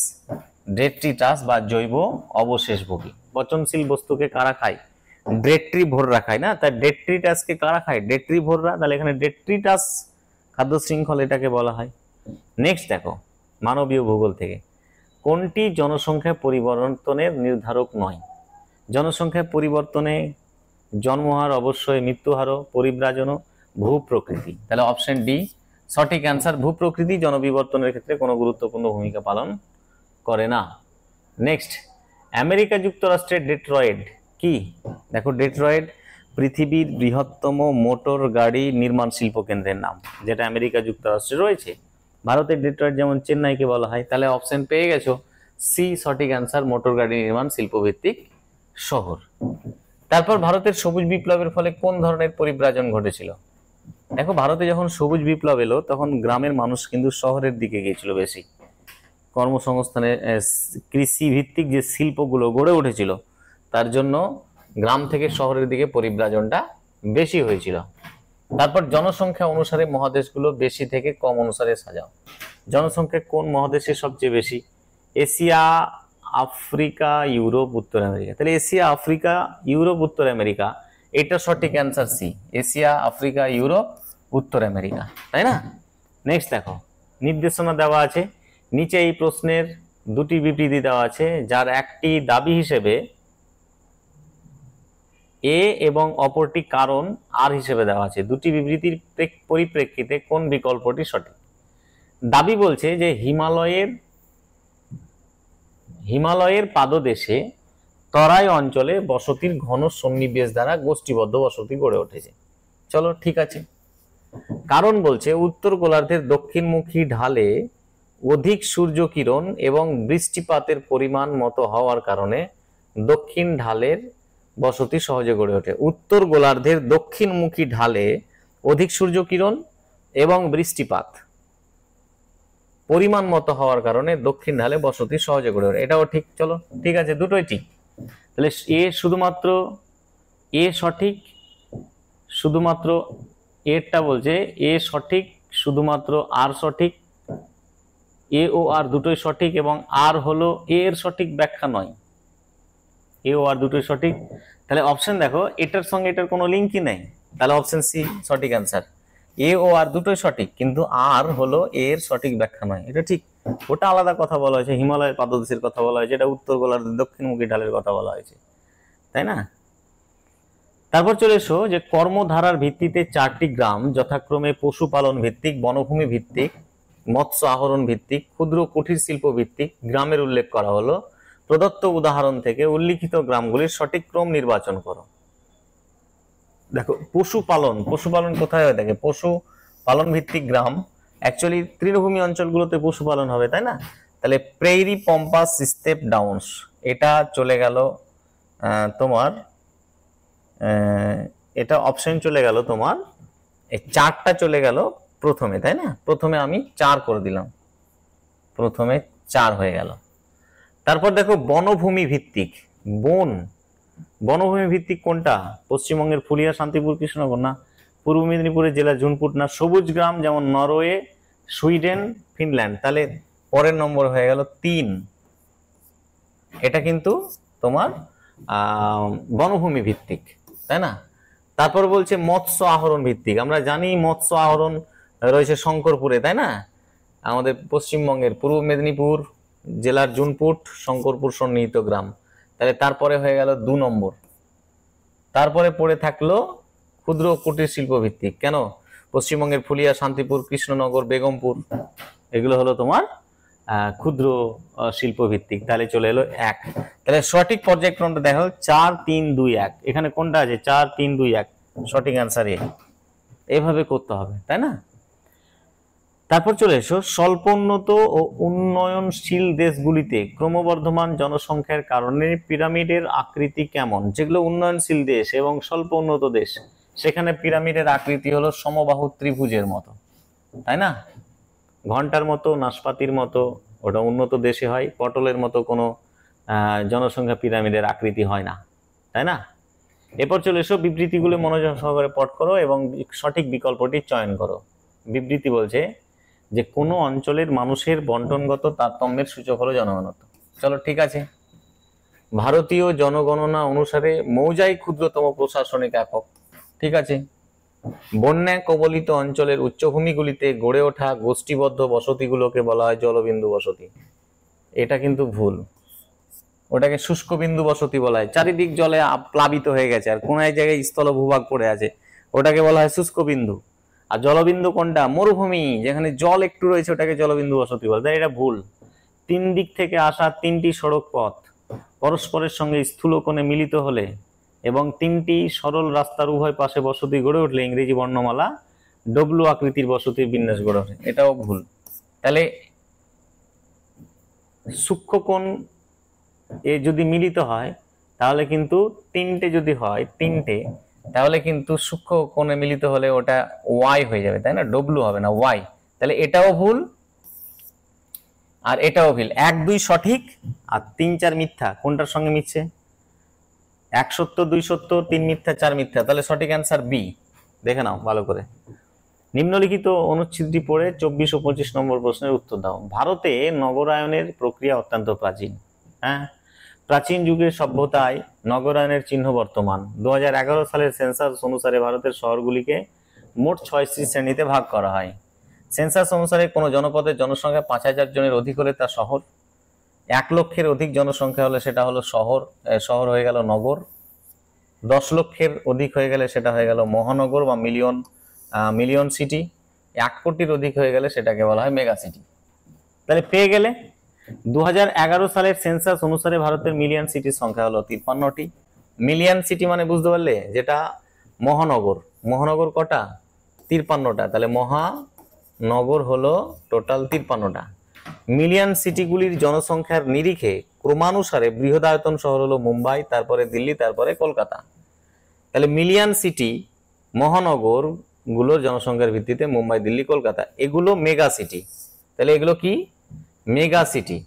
ডেট্রিটাস বা জৈব অবশেষ ভোগী। পচনশীল বস্তুকে কারা খায়? ডেট্রিভোররা খায় না, তাই ডেট্রিটাসকে কারা খায়? ডেট্রিভোররা। তাহলে এখানে ডেট্রিটাস খাদ্য শৃঙ্খল এটাকে বলা হয়। নেক্সট দেখো, মানবীয় ভূগোল থেকে কোনটি জনসংখ্যা পরিবর্তনের নির্ধারক নয়? জনসংখ্যা পরিবর্তনে জন্মহার অবশ্যই, মৃত্যুহারও, পরিব্রাজনও, ভূপ্রকৃতি। তাহলে অপশন ডি সঠিক অ্যান্সার। ভূপ্রকৃতি জনবিবর্তনের ক্ষেত্রে কোনো গুরুত্বপূর্ণ ভূমিকা পালন করে না। নেক্সট, আমেরিকা যুক্তরাষ্ট্রের ডেট্রয়েড কি? দেখো, ডেট্রয়েড পৃথিবীর বৃহত্তম মোটর গাড়ি নির্মাণ শিল্প কেন্দ্রের নাম, যেটা আমেরিকা যুক্তরাষ্ট্রে রয়েছে। ভারতের ডেট্রয়েড যেমন চেন্নাইকে বলা হয়। তাহলে অপশন পেয়ে গেছো, সি সঠিক অ্যান্সার, মোটর গাড়ি নির্মাণ শিল্পভিত্তিক শহর। তারপর ভারতের সবুজ বিপ্লবের ফলে কোন ধরনের পরিব্রাজন ঘটেছিল? দেখো, ভারতে যখন সবুজ বিপ্লব এলো তখন গ্রামের মানুষ কিন্তু শহরের দিকে গিয়েছিল বেশি। কর্মসংস্থানের কৃষি ভিত্তিক যে শিল্পগুলো গড়ে উঠেছিল, তার জন্য গ্রাম থেকে শহরের দিকে পরিব্রাজনটা বেশি হয়েছিল। তারপর জনসংখ্যা অনুসারে মহাদেশগুলো বেশি থেকে কম অনুসারে সাজাও। জনসংখ্যা কোন মহাদেশে সবচেয়ে বেশি? এশিয়া, আফ্রিকা, ইউরোপ, উত্তর আমেরিকা। তাহলে এশিয়া, আফ্রিকা, ইউরোপ, উত্তর আমেরিকা, এটা সঠিক answer C. Asia, Africa, Europe, উত্তর আমেরিকা, তাই না? নেক্সট দেখো, নির্দেশনা দেওয়া আছে। নিচে এই প্রশ্নের দুটি বিবৃতি দেওয়া আছে, যার একটি দাবি হিসেবে এ এবং অপরটি কারণ আর হিসেবে দেওয়া আছে। দুটি বিবৃতির পরিপ্রেক্ষিতে কোন বিকল্পটি সঠিক? দাবি বলছে যে হিমালয়ের পাদদেশে তরাই অঞ্চলে বসতির ঘন সন্নিবেশ দ্বারা গোষ্ঠীবদ্ধ বসতি গড়ে উঠেছে। চলো ঠিক আছে। কারণ বলছে উত্তর গোলার্ধের দক্ষিণমুখী ঢালে অধিক সূর্যকিরণ এবং বৃষ্টিপাতের পরিমাণ মতো হওয়ার কারণে দক্ষিণ ঢালের বসতি সহজে গড়ে ওঠে। উত্তর গোলার্ধের দক্ষিণমুখী ঢালে অধিক সূর্যকিরণ এবং বৃষ্টিপাত পরিমাণ মতো হওয়ার কারণে দক্ষিণ ঢালে বসতি সহজে গড়ে ওঠে। এটাও ঠিক। চলো ঠিক আছে, দুটোই ঠিক। তাহলে শুধুমাত্র এ সঠিক, শুধুমাত্র এরটা বলছে এ সঠিক, শুধুমাত্র আর সঠিক। এ ও আর দুটোই সঠিক এবং আর হলো এর সঠিক ব্যাখ্যা নয়। এ ও আর দুটোই সঠিক। তাহলে অপশন দেখো, এটার সঙ্গে এটার কোনো লিঙ্কই নেই, তাহলে অপশন সি সঠিক অ্যান্সার। এ ও আর দুটোই সঠিক, কিন্তু আর হলো এর সঠিক ব্যাখ্যা নয়, এটা ঠিক। ওটা আলাদা কথা বলা হয়েছে, হিমালয়ের পাদদেশের কথা বলা হয়েছে, এটা উত্তর গোলার্ধের দক্ষিণমুখী ঢালের কথা বলা হয়েছে, তাই না? তারপর চলে এসো যে কর্মধারার ভিত্তিতে 4টি গ্রাম যথাক্রমে পশুপালন ভিত্তিক, বনভূমি ভিত্তিক, মৎস্য আহরণ ভিত্তিক, ক্ষুদ্র কুটির শিল্প ভিত্তিক গ্রামের উল্লেখ করা হলো। প্রদত্ত উদাহরণ থেকে উল্লিখিত গ্রামগুলির সঠিক ক্রম নির্বাচন করো। দেখো পশুপালন কোথায় হয়ে থাকে? পশুপালন ভিত্তিক গ্রাম অ্যাকচুয়ালি তৃণভূমি অঞ্চলগুলোতে পশুপালন হবে, তাই না? তাহলে প্রেইরি পম্পাস স্টেপ ডাউনস, এটা চলে গেল তোমার, এটা অপশন চলে গেল তোমার, এই 4টা চলে গেল প্রথমে, তাই না? প্রথমে আমি 4 করে দিলাম, প্রথমে 4 হয়ে গেল। তারপর দেখো বনভূমি ভিত্তিক, বনভূমি ভিত্তিক কোনটা? পশ্চিমবঙ্গের ফুলিয়া, শান্তিপুর, কৃষ্ণনগর না? পূর্ব মেদিনীপুরের জেলা জুনপুট না? সবুজ গ্রাম যেমন নরওয়ে, সুইডেন, ফিনল্যান্ড। তাহলে পরের নম্বর হয়ে গেল 3, এটা কিন্তু তোমার বনভূমি ভিত্তিক, তাই না? তারপর বলছে মৎস্য আহরণ ভিত্তিক, আমরা জানি মৎস্য আহরণ রয়েছে শঙ্করপুরে, তাই না? আমাদের পশ্চিমবঙ্গের পূর্ব মেদিনীপুর জেলার জুনপুট, শঙ্করপুর সন্নিহিত গ্রাম। তাহলে তারপরে হয়ে গেল 2 নম্বর। তারপরে পড়ে থাকলো ক্ষুদ্র কুটির শিল্প ভিত্তিক। কেন? পশ্চিমবঙ্গের ফুলিয়া, শান্তিপুর, কৃষ্ণনগর, বেগমপুর, এগুলো হলো তোমার ক্ষুদ্র শিল্প ভিত্তিক। তাহলে চলে এলো 1। তাহলে সঠিক পর্যায়ক্রমটা দেখো 4 3 2 1, এখানে কোনটা আছে? 4 3 2 1, সঠিক অ্যান্সার এ। এইভাবে করতে হবে, তাই না? তারপর চলে এসো স্বল্পোন্নত ও উন্নয়নশীল দেশগুলিতে ক্রমবর্ধমান জনসংখ্যার কারণে পিরামিডের আকৃতি কেমন? যেগুলো উন্নয়নশীল দেশ এবং স্বল্প উন্নত দেশ, সেখানে পিরামিডের আকৃতি হলো সমবাহু ত্রিভুজের মতো, তাই না? ঘন্টার মতো, নাশপাতির মতো, ওটা উন্নত দেশে হয়। পটলের মতো কোনো জনসংখ্যা পিরামিডের আকৃতি হয় না, তাই না? এরপর চলে এসো বিবৃতিগুলো মনোযোগ সহকারে পাঠ করো এবং সঠিক বিকল্পটি চয়ন করো। বিবৃতি বলছে যে কোনো অঞ্চলের মানুষের বন্টনগত তারতম্যের সূচক হলো জনঘনত্ব। চলো ঠিক আছে। ভারতীয় জনগণনা অনুসারে মৌজাই ক্ষুদ্রতম প্রশাসনিক একক, ঠিক আছে। বন্যা কবলিত অঞ্চলের উচ্চভূমিগুলিতে গড়ে ওঠা গোষ্ঠীবদ্ধ বসতিগুলোকে বলা হয় জলবিন্দু বসতি। এটা কিন্তু ভুল, ওটাকে শুষ্ক বিন্দু বসতি বলা হয়। চারিদিক জলে প্লাবিত হয়ে গেছে আর কোন এক জায়গায় স্থল ভূভাগ পড়ে আছে, ওটাকে বলা হয় শুষ্ক বিন্দু। আর জলবিন্দু কোনটা? মরুভূমি, যেখানে জল একটু রয়েছে, ওটাকে জলবিন্দু বসতি বলে। তাই এটা ভুল। 3 দিক থেকে আসা 3টি সড়ক পথ পরস্পরের সঙ্গে স্থূলকোণে মিলিত হলে এবং 3টি সরল রাস্তার উভয় পাশে বসতি গড়ে উঠলে ইংরেজি বর্ণমালা ডব্লু আকৃতির বসতির বিন্যাস গড়ে ওঠে, এটাও ভুল। তাহলে সূক্ষ্মকোণ এ যদি মিলিত হয় তাহলে কিন্তু 3টে যদি হয় 3টে, তাহলে কিন্তু সূক্ষ্ম কোণে মিলিত হলে ওটা ওয়াই হয়ে যাবে, তাই না? ডব্লু হবে না, ওয়াই। তাহলে এটাও ভুল আর এটাও ভুল। 1 2 সঠিক আর 3 4 মিথ্যা। কোনটার সঙ্গে মিলছে? 1 সত্য, 2 সত্য, 3 মিথ্যা, 4 মিথ্যা। তাহলে সঠিক অ্যান্সার বি। দেখে নাও ভালো করে। নিম্নলিখিত অনুচ্ছেদটি পড়ে 24 ও 25 নম্বর প্রশ্নের উত্তর দাও। ভারতে নগরায়নের প্রক্রিয়া অত্যন্ত প্রাচীন। হ্যাঁ, প্রাচীন যুগের সভ্যতায় নগরায়নের চিহ্ন বর্তমান। 2011 সালের সেন্সাস অনুসারে ভারতের শহরগুলিকে মোট 6টি শ্রেণীতে ভাগ করা হয়। সেন্সাস অনুসারে কোনো জনপদের জনসংখ্যা 5000 জনের অধিক হলে তা শহর, 1 লক্ষের অধিক জনসংখ্যা হলে সেটা হলো শহর হয়ে গেল নগর, 10 লক্ষের অধিক হয়ে গেলে সেটা হয়ে গেল মহানগর বা মিলিয়ন সিটি। 1 কোটির অধিক হয়ে গেলে সেটাকে বলা হয় মেগা সিটি। তাহলে পেয়ে গেলে 2011 সালের সেন্সাস অনুসারে ভারতের মিলিয়ন সিটির সংখ্যা হলো 53টি। মিলিয়ন সিটি মানে বুঝতে পারলে, যেটা মহানগর। মহানগর কটা? 53টা। তাহলে মহানগর হলো টোটাল 53টা। মিলিয়ন সিটিগুলির জনসংখ্যার নিরিখে ক্রমানুসারে বৃহদায়তন শহর হলো মুম্বাই, তারপরে দিল্লি, তারপরে কলকাতা। তাহলে মিলিয়ন সিটি মহানগর গুলোর জনসংখ্যার ভিত্তিতে মুম্বাই, দিল্লি, কলকাতা, এগুলো মেগা সিটি। তাহলে এগুলো কি? মেগা সিটি,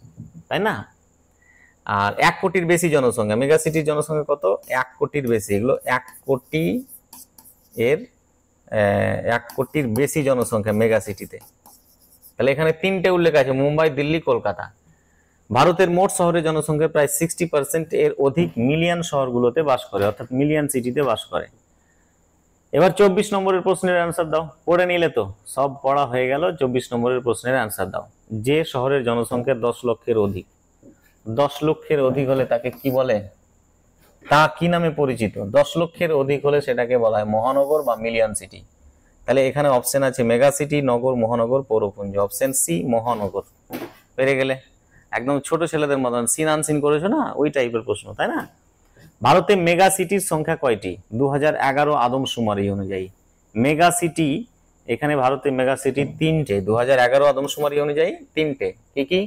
তাই না? আর 1 কোটির বেশি জনসংখ্যা, মেগা সিটির জনসংখ্যা কত? 1 কোটির বেশি। এগুলো 1 কোটির বেশি জনসংখ্যা মেগা সিটিতে। তাহলে এখানে 3টে উল্লেখ আছে, মুম্বাই, দিল্লি, কলকাতা। ভারতের মোট শহরের জনসংখ্যার প্রায় 60% এর অধিক মিলিয়ন শহরগুলোতে বাস করে, অর্থাৎ মিলিয়ন সিটিতে বাস করে। এবার 24 নম্বরের প্রশ্নের অ্যান্সার দাও। পড়ে নিলে তো, সব পড়া হয়ে গেল। 24 নম্বরের প্রশ্নের অ্যান্সার দাও। যে শহরের জনসংখ্যা 10 লক্ষের অধিক, 10 লক্ষের অধিক হলে তাকে কি বলে? তা কি নামে পরিচিত? 10 লক্ষের অধিক হলে সেটাকে বলা হয় মহানগর বা মিলিয়ন সিটি। তাহলে এখানে অপশন আছে মেগা সিটি, নগর, মহানগর, পৌরপুঞ্জ। অপশন সি মহানগর। পেরে গেলে। একদম ছোট ছেলেদের মতন সিন আনসিন করেছো না, ওই টাইপের প্রশ্ন, তাই না? ভারতে মেগা সিটির সংখ্যা কয়টি 2011 আদমশুমারি অনুযায়ী? মেগা সিটি এখানে ভারতে মেগা সিটি 3টে, 2011 আদমশুমারি অনুযায়ী 3টে। কি কি?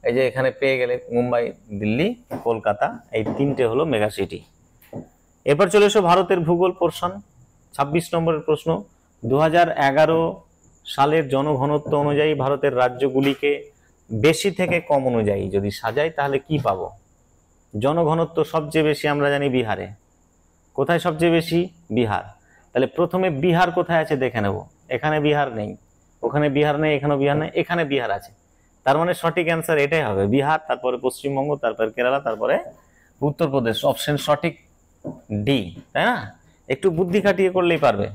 এই যে এখানে পেয়ে গেলে, মুম্বাই, দিল্লি, কলকাতা, এই 3টে হলো মেগা সিটি। এরপর চলে এসো ভারতের ভূগোল পোর্শন। 26 নম্বরের প্রশ্ন। 2011 সালের জনঘনত্ব অনুযায়ী ভারতের রাজ্যগুলিকে বেশি থেকে কম অনুযায়ী যদি সাজাই তাহলে কি পাবো? জনঘনত্ব সবচেয়ে বেশি আমরা জানি বিহারে। কোথায় সবচেয়ে বেশি? বিহার। তাহলে প্রথমে বিহার কোথায় আছে দেখে নেব। এখানে বিহার নেই, ওখানে বিহার নেই, এখানেও বিহার নেই, এখানে বিহার আছে। তার মানে সঠিক অ্যান্সার এটাই হবে, বিহার, তারপরে পশ্চিমবঙ্গ, তারপরে কেরালা, তারপরে উত্তরপ্রদেশ। অপশন সঠিক ডি, তাই না? একটু বুদ্ধি খাটিয়ে করলেই পারবে।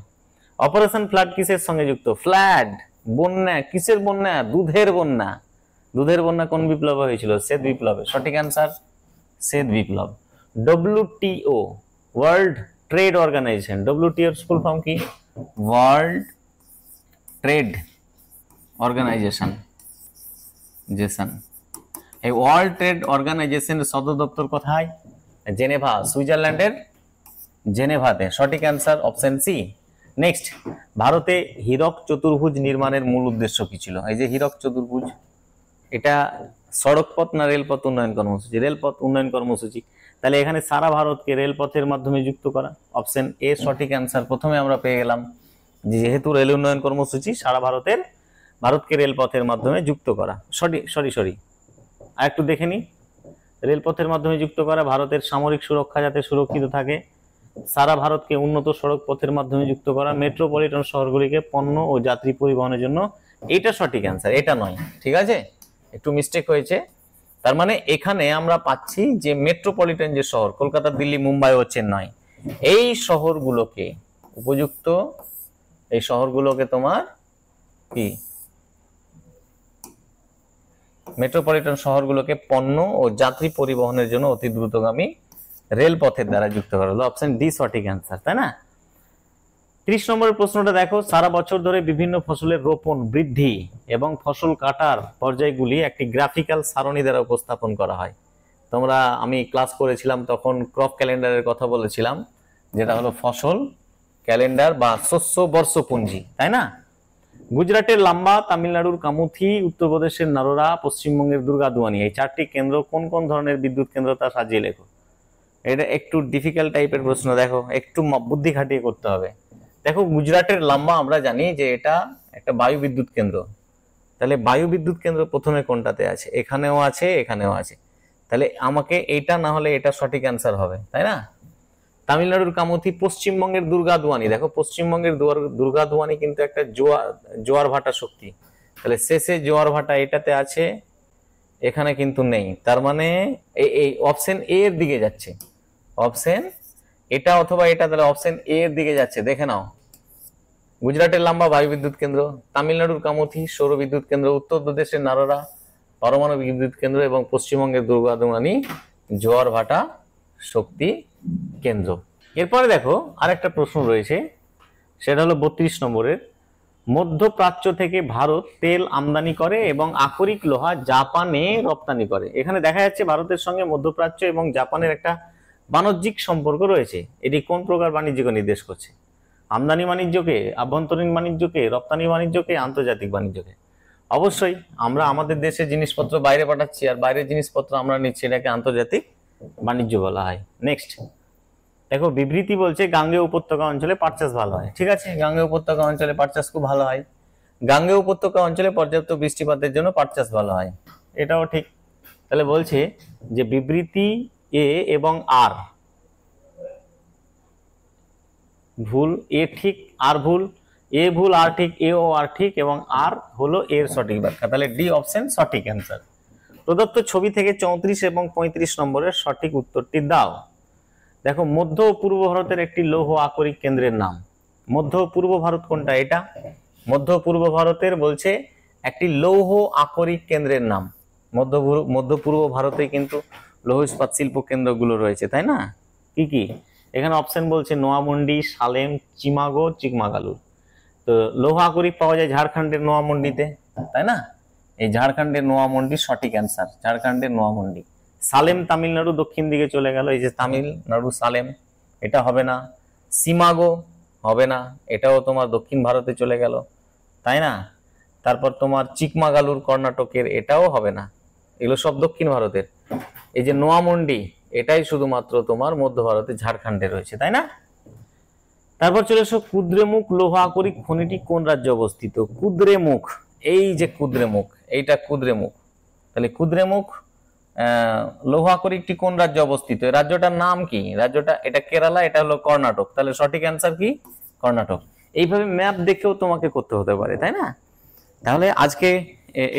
অপারেশন ফ্লাড কিসের সঙ্গে যুক্ত? ফ্লাড, বন্যা। কিসের বন্যা? দুধের বন্যা। দুধের বন্যা কোন বিপ্লবে হয়েছিল? শ্বেত বিপ্লবে। সঠিক অ্যান্সার শ্বেত বিপ্লব। WTO, world trade organisation. WTO এর ফুল ফর্ম কি? World trade organisation. এই ওয়ার্ল্ড ট্রেড অর্গানাইজেশনের সদর দপ্তর কোথায়? জেনেভা, সুইজারল্যান্ডের জেনেভাতে। সঠিক অ্যান্সার অপশন সি। নেক্সট, ভারতে হীরক চতুর্ভুজ নির্মাণের মূল উদ্দেশ্য কি ছিল? এই যে হীরক চতুর্ভুজ, এটা সড়কপথ না রেলপথ উন্নয়ন কর্মসূচি? রেলপথ উন্নয়ন কর্মসূচি। তাহলে এখানে সারা ভারতকে রেলপথের মাধ্যমে যুক্ত করা। অপশন এ সঠিক অ্যান্সার। প্রথমে আমরা পেয়ে গেলাম যেহেতু রেল উন্নয়ন কর্মসূচি, সারা ভারতকে রেলপথের মাধ্যমে যুক্ত করা। সরি আর একটু দেখে নি। রেলপথের মাধ্যমে যুক্ত করা, ভারতের সামরিক সুরক্ষা যাতে সুরক্ষিত থাকে, সারা ভারতকে উন্নত সড়ক পথের মাধ্যমে যুক্ত করা, মেট্রোপলিটন শহরগুলিকে পণ্য ও যাত্রী পরিবহনের জন্য। এটা সঠিক অ্যান্সার, এটা নয়। ঠিক আছে, একটু মিস্টেক হয়েছে। তার মানে এখানে আমরা পাচ্ছি যে মেট্রোপলিটন যে শহর, কলকাতা, দিল্লি, মুম্বাই ও চেন্নাই, এই শহরগুলোকে উপযুক্ত, এই শহরগুলোকে তোমার কি মেট্রোপলিটন শহরগুলোকে পণ্য ও যাত্রী পরিবহনের জন্য অতি দ্রুতগামী রেলপথের দ্বারা যুক্ত করা হলো। অপশন ডি সঠিক অ্যান্সার, তাই না? 30 নম্বরের প্রশ্নটা দেখো। সারা বছর ধরে বিভিন্ন ফসলের রোপণ, বৃদ্ধি এবং ফসল কাটার পর্যায়গুলি একটি গ্রাফিক্যাল সারণী দ্বারা উপস্থাপন করা হয়। আমি ক্লাস করেছিলাম তখন ক্রপ ক্যালেন্ডারের কথা বলেছিলাম, যেটা হলো ফসল ক্যালেন্ডার বা শস্য বর্ষপঞ্জি, তাই না? গুজরাটের লাম্বা, তামিলনাড়ুর কামুথি, উত্তরপ্রদেশের নারোরা, পশ্চিমবঙ্গের দুর্গাদুয়ানি, এই 4টি কেন্দ্র কোন কোন ধরনের বিদ্যুৎ কেন্দ্র তা সাজিয়ে লেখো। এটা একটু ডিফিকাল্ট টাইপের প্রশ্ন, দেখো একটু বুদ্ধি খাটিয়ে করতে হবে। দেখো, গুজরাটের লাম্বা আমরা জানি যে এটা একটা বায়ু বিদ্যুৎ কেন্দ্র। তাহলে বায়ু বিদ্যুৎ কেন্দ্র প্রথমে কোনটাতে আছে? এখানেও আছে, এখানেও আছে। তাহলে আমাকে এটা না হলে এটা সঠিক অ্যান্সার হবে, তাই না? তামিলনাড়ুর কামুথি, পশ্চিমবঙ্গের দুর্গাদুয়ানি। দেখো, পশ্চিমবঙ্গের দুর্গাদুয়ানি কিন্তু একটা জোয়ার ভাটা শক্তি। তাহলে শেষে জোয়ার ভাটা এটাতে আছে, এখানে কিন্তু নেই। তার মানে এই অপশন এ এর দিকে যাচ্ছে। অপশন এটা অথবা এটা, তাহলে অপশন এ এর দিকে যাচ্ছে। দেখে নাও, গুজরাটের লাম্বা বায়ু বিদ্যুৎ কেন্দ্র, তামিলনাড়ুর কামুথি সৌর বিদ্যুৎ কেন্দ্র, উত্তরপ্রদেশের নারোরা পারমাণবিক বিদ্যুৎ কেন্দ্র এবং পশ্চিমবঙ্গের দুর্গাদুয়ানি জোয়ার ভাটা শক্তি কেন্দ্র। এরপরে দেখো আরেকটা প্রশ্ন রয়েছে, সেটা হলো 32 নম্বরের। মধ্যপ্রাচ্য থেকে ভারত তেল আমদানি করে এবং আকরিক লোহা জাপানে রপ্তানি করে। এখানে দেখা যাচ্ছে ভারতের সঙ্গে মধ্যপ্রাচ্য এবং জাপানের একটা বাণিজ্যিক সম্পর্ক রয়েছে। এটি কোন প্রকার বাণিজ্যকে নির্দেশ করছে? আমদানি বাণিজ্যকে, আভ্যন্তরীণ বাণিজ্যকে, রপ্তানি বাণিজ্যকে, আন্তর্জাতিক বাণিজ্যকে? অবশ্যই আমরা আমাদের দেশে জিনিসপত্র বাইরে পাঠাচ্ছি আর বাইরের জিনিসপত্র আমরা নিচ্ছি, এটাকে আন্তর্জাতিক বাণিজ্য বলা হয়। নেক্সট দেখো, বিবৃতি বলছে গাঙ্গেয় উপত্যকা অঞ্চলে পাট চাষ ভালো হয়। ঠিক আছে, গাঙ্গেয় উপত্যকা অঞ্চলে পাট চাষ খুব ভালো হয়। গাঙ্গেয় উপত্যকা অঞ্চলে পর্যাপ্ত বৃষ্টিপাতের জন্য পাট চাষ ভালো হয়, এটাও ঠিক। তাহলে বলছে যে বিবৃতি এ এবং আর ভুল, এ ঠিক আর ভুল, এ ভুল আর ঠিক, এ ও আর ঠিক এবং আর হলো এর সঠিক ব্যাখ্যা। তাহলে ডি অপশন সঠিক অ্যান্সার। প্রদত্ত ছবি থেকে 34 এবং 35 নম্বরের সঠিক উত্তরটি দাও। দেখো, মধ্য ও পূর্ব ভারতের একটি লৌহ আকরিক কেন্দ্রের নাম। মধ্য ও পূর্ব ভারত কোনটা? এটা মধ্য পূর্ব ভারতের বলছে একটি লৌহ আকরিক কেন্দ্রের নাম। মধ্য পূর্ব ভারতে কিন্তু লৌহ ইস্পাত শিল্প কেন্দ্রগুলো রয়েছে, তাই না? কি কি এখানে অপশন বলছে? নোয়ামন্ডি, সালেম, চিমাগো, চিকমাগালুর। তো লৌহ আকরিক পাওয়া যায় ঝাড়খণ্ডের নোয়ামন্ডিতে, তাই না? এই ঝাড়খণ্ডের নোয়ামন্ডি সঠিক অ্যান্সার, ঝাড়খণ্ডের নোয়ামন্ডি। সালেম তামিলনাড়ু, দক্ষিণ দিকে চলে গেল, এই যে তামিলনাড়ু সালেম, এটা হবে না। সিমাগো হবে না, এটাও তোমার দক্ষিণ ভারতে চলে গেল, তাই না? তারপর তোমার চিকমাগালুর কর্ণাটকের, এটাও হবে না, এগুলো সব দক্ষিণ ভারতের। এই যে নোয়ামন্ডি, এটাই শুধুমাত্র তোমার মধ্য ভারতে ঝাড়খণ্ডে রয়েছে, তাই না? তারপর চলে এসো, কুদ্রেমুখ লৌহ আকরিক খনিটি কোন রাজ্যে অবস্থিত? কুদ্রেমুখ, এই যে কুদ্রেমুখ, এইটা কুদ্রেমুখ। তাহলে কুদ্রেমুখ লৌহ আকরিকটি কোন রাজ্যে অবস্থিত? রাজ্যটার নাম কি? রাজ্যটা, এটা কেরালা, এটা হলো কর্ণাটক। তাহলে সঠিক অ্যান্সার কি? কর্ণাটক। এইভাবে ম্যাপ দেখেও তোমাকে করতে হতে পারে, তাই না? তাহলে আজকে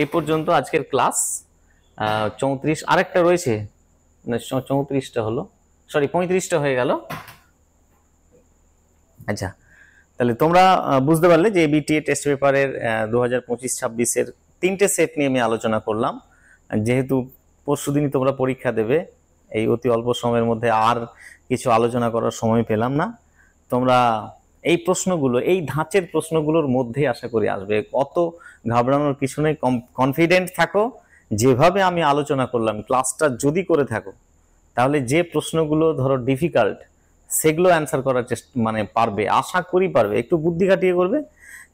এই পর্যন্ত আজকের ক্লাস। 34 আরেকটা রয়েছে, 34টা হলো, সরি 35টা হয়ে গেল। আচ্ছা, তাহলে তোমরা বুঝতে পারলে যে বিটিএ টেস্ট পেপারের 2025-26-এর 3টে সেট নিয়ে আমি আলোচনা করলাম। যেহেতু পরশুদিনই তোমরা পরীক্ষা দেবে, এই অতি অল্প সময়ের মধ্যে আর কিছু আলোচনা করার সময় পেলাম না। তোমরা এই প্রশ্নগুলো, এই ধাঁচের প্রশ্নগুলোর মধ্যে আশা করি আসবে, অত ঘাবড়ানোর কিছু নেই। কনফিডেন্ট থাকো, যেভাবে আমি আলোচনা করলাম ক্লাসটা যদি করে থাকো, তাহলে যে প্রশ্নগুলো ধরো ডিফিকাল্ট, সেগুলো অ্যান্সার করার চেষ্টা পারবে, আশা করি পারবে। একটু বুদ্ধি খাটিয়ে করবে,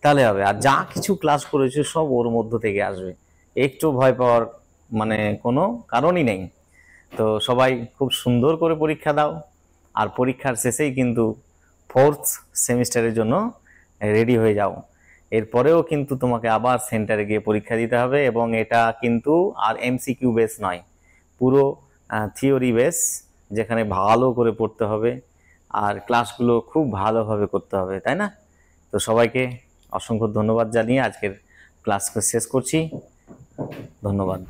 তাহলে হবে। আর যা কিছু ক্লাস করেছো সব ওর মধ্য থেকে আসবে, একটু ভয় পাওয়ার কোনো কারণই নেই। তো সবাই খুব সুন্দর করে পরীক্ষা দাও, আর পরীক্ষার শেষেই কিন্তু 4th সেমিস্টারের জন্য রেডি হয়ে যাও। এরপরেও কিন্তু তোমাকে আবার সেন্টারে গিয়ে পরীক্ষা দিতে হবে, এবং এটা কিন্তু আর এমসিকিউ বেস নয়, পুরো থিওরি বেস, যেখানে ভালো করে পড়তে হবে আর ক্লাসগুলো খুব ভালোভাবে করতে হবে, তাই না? তো সবাইকে অসংখ্য ধন্যবাদ জানিয়ে আজকের ক্লাসকে শেষ করছি। ধন্যবাদ।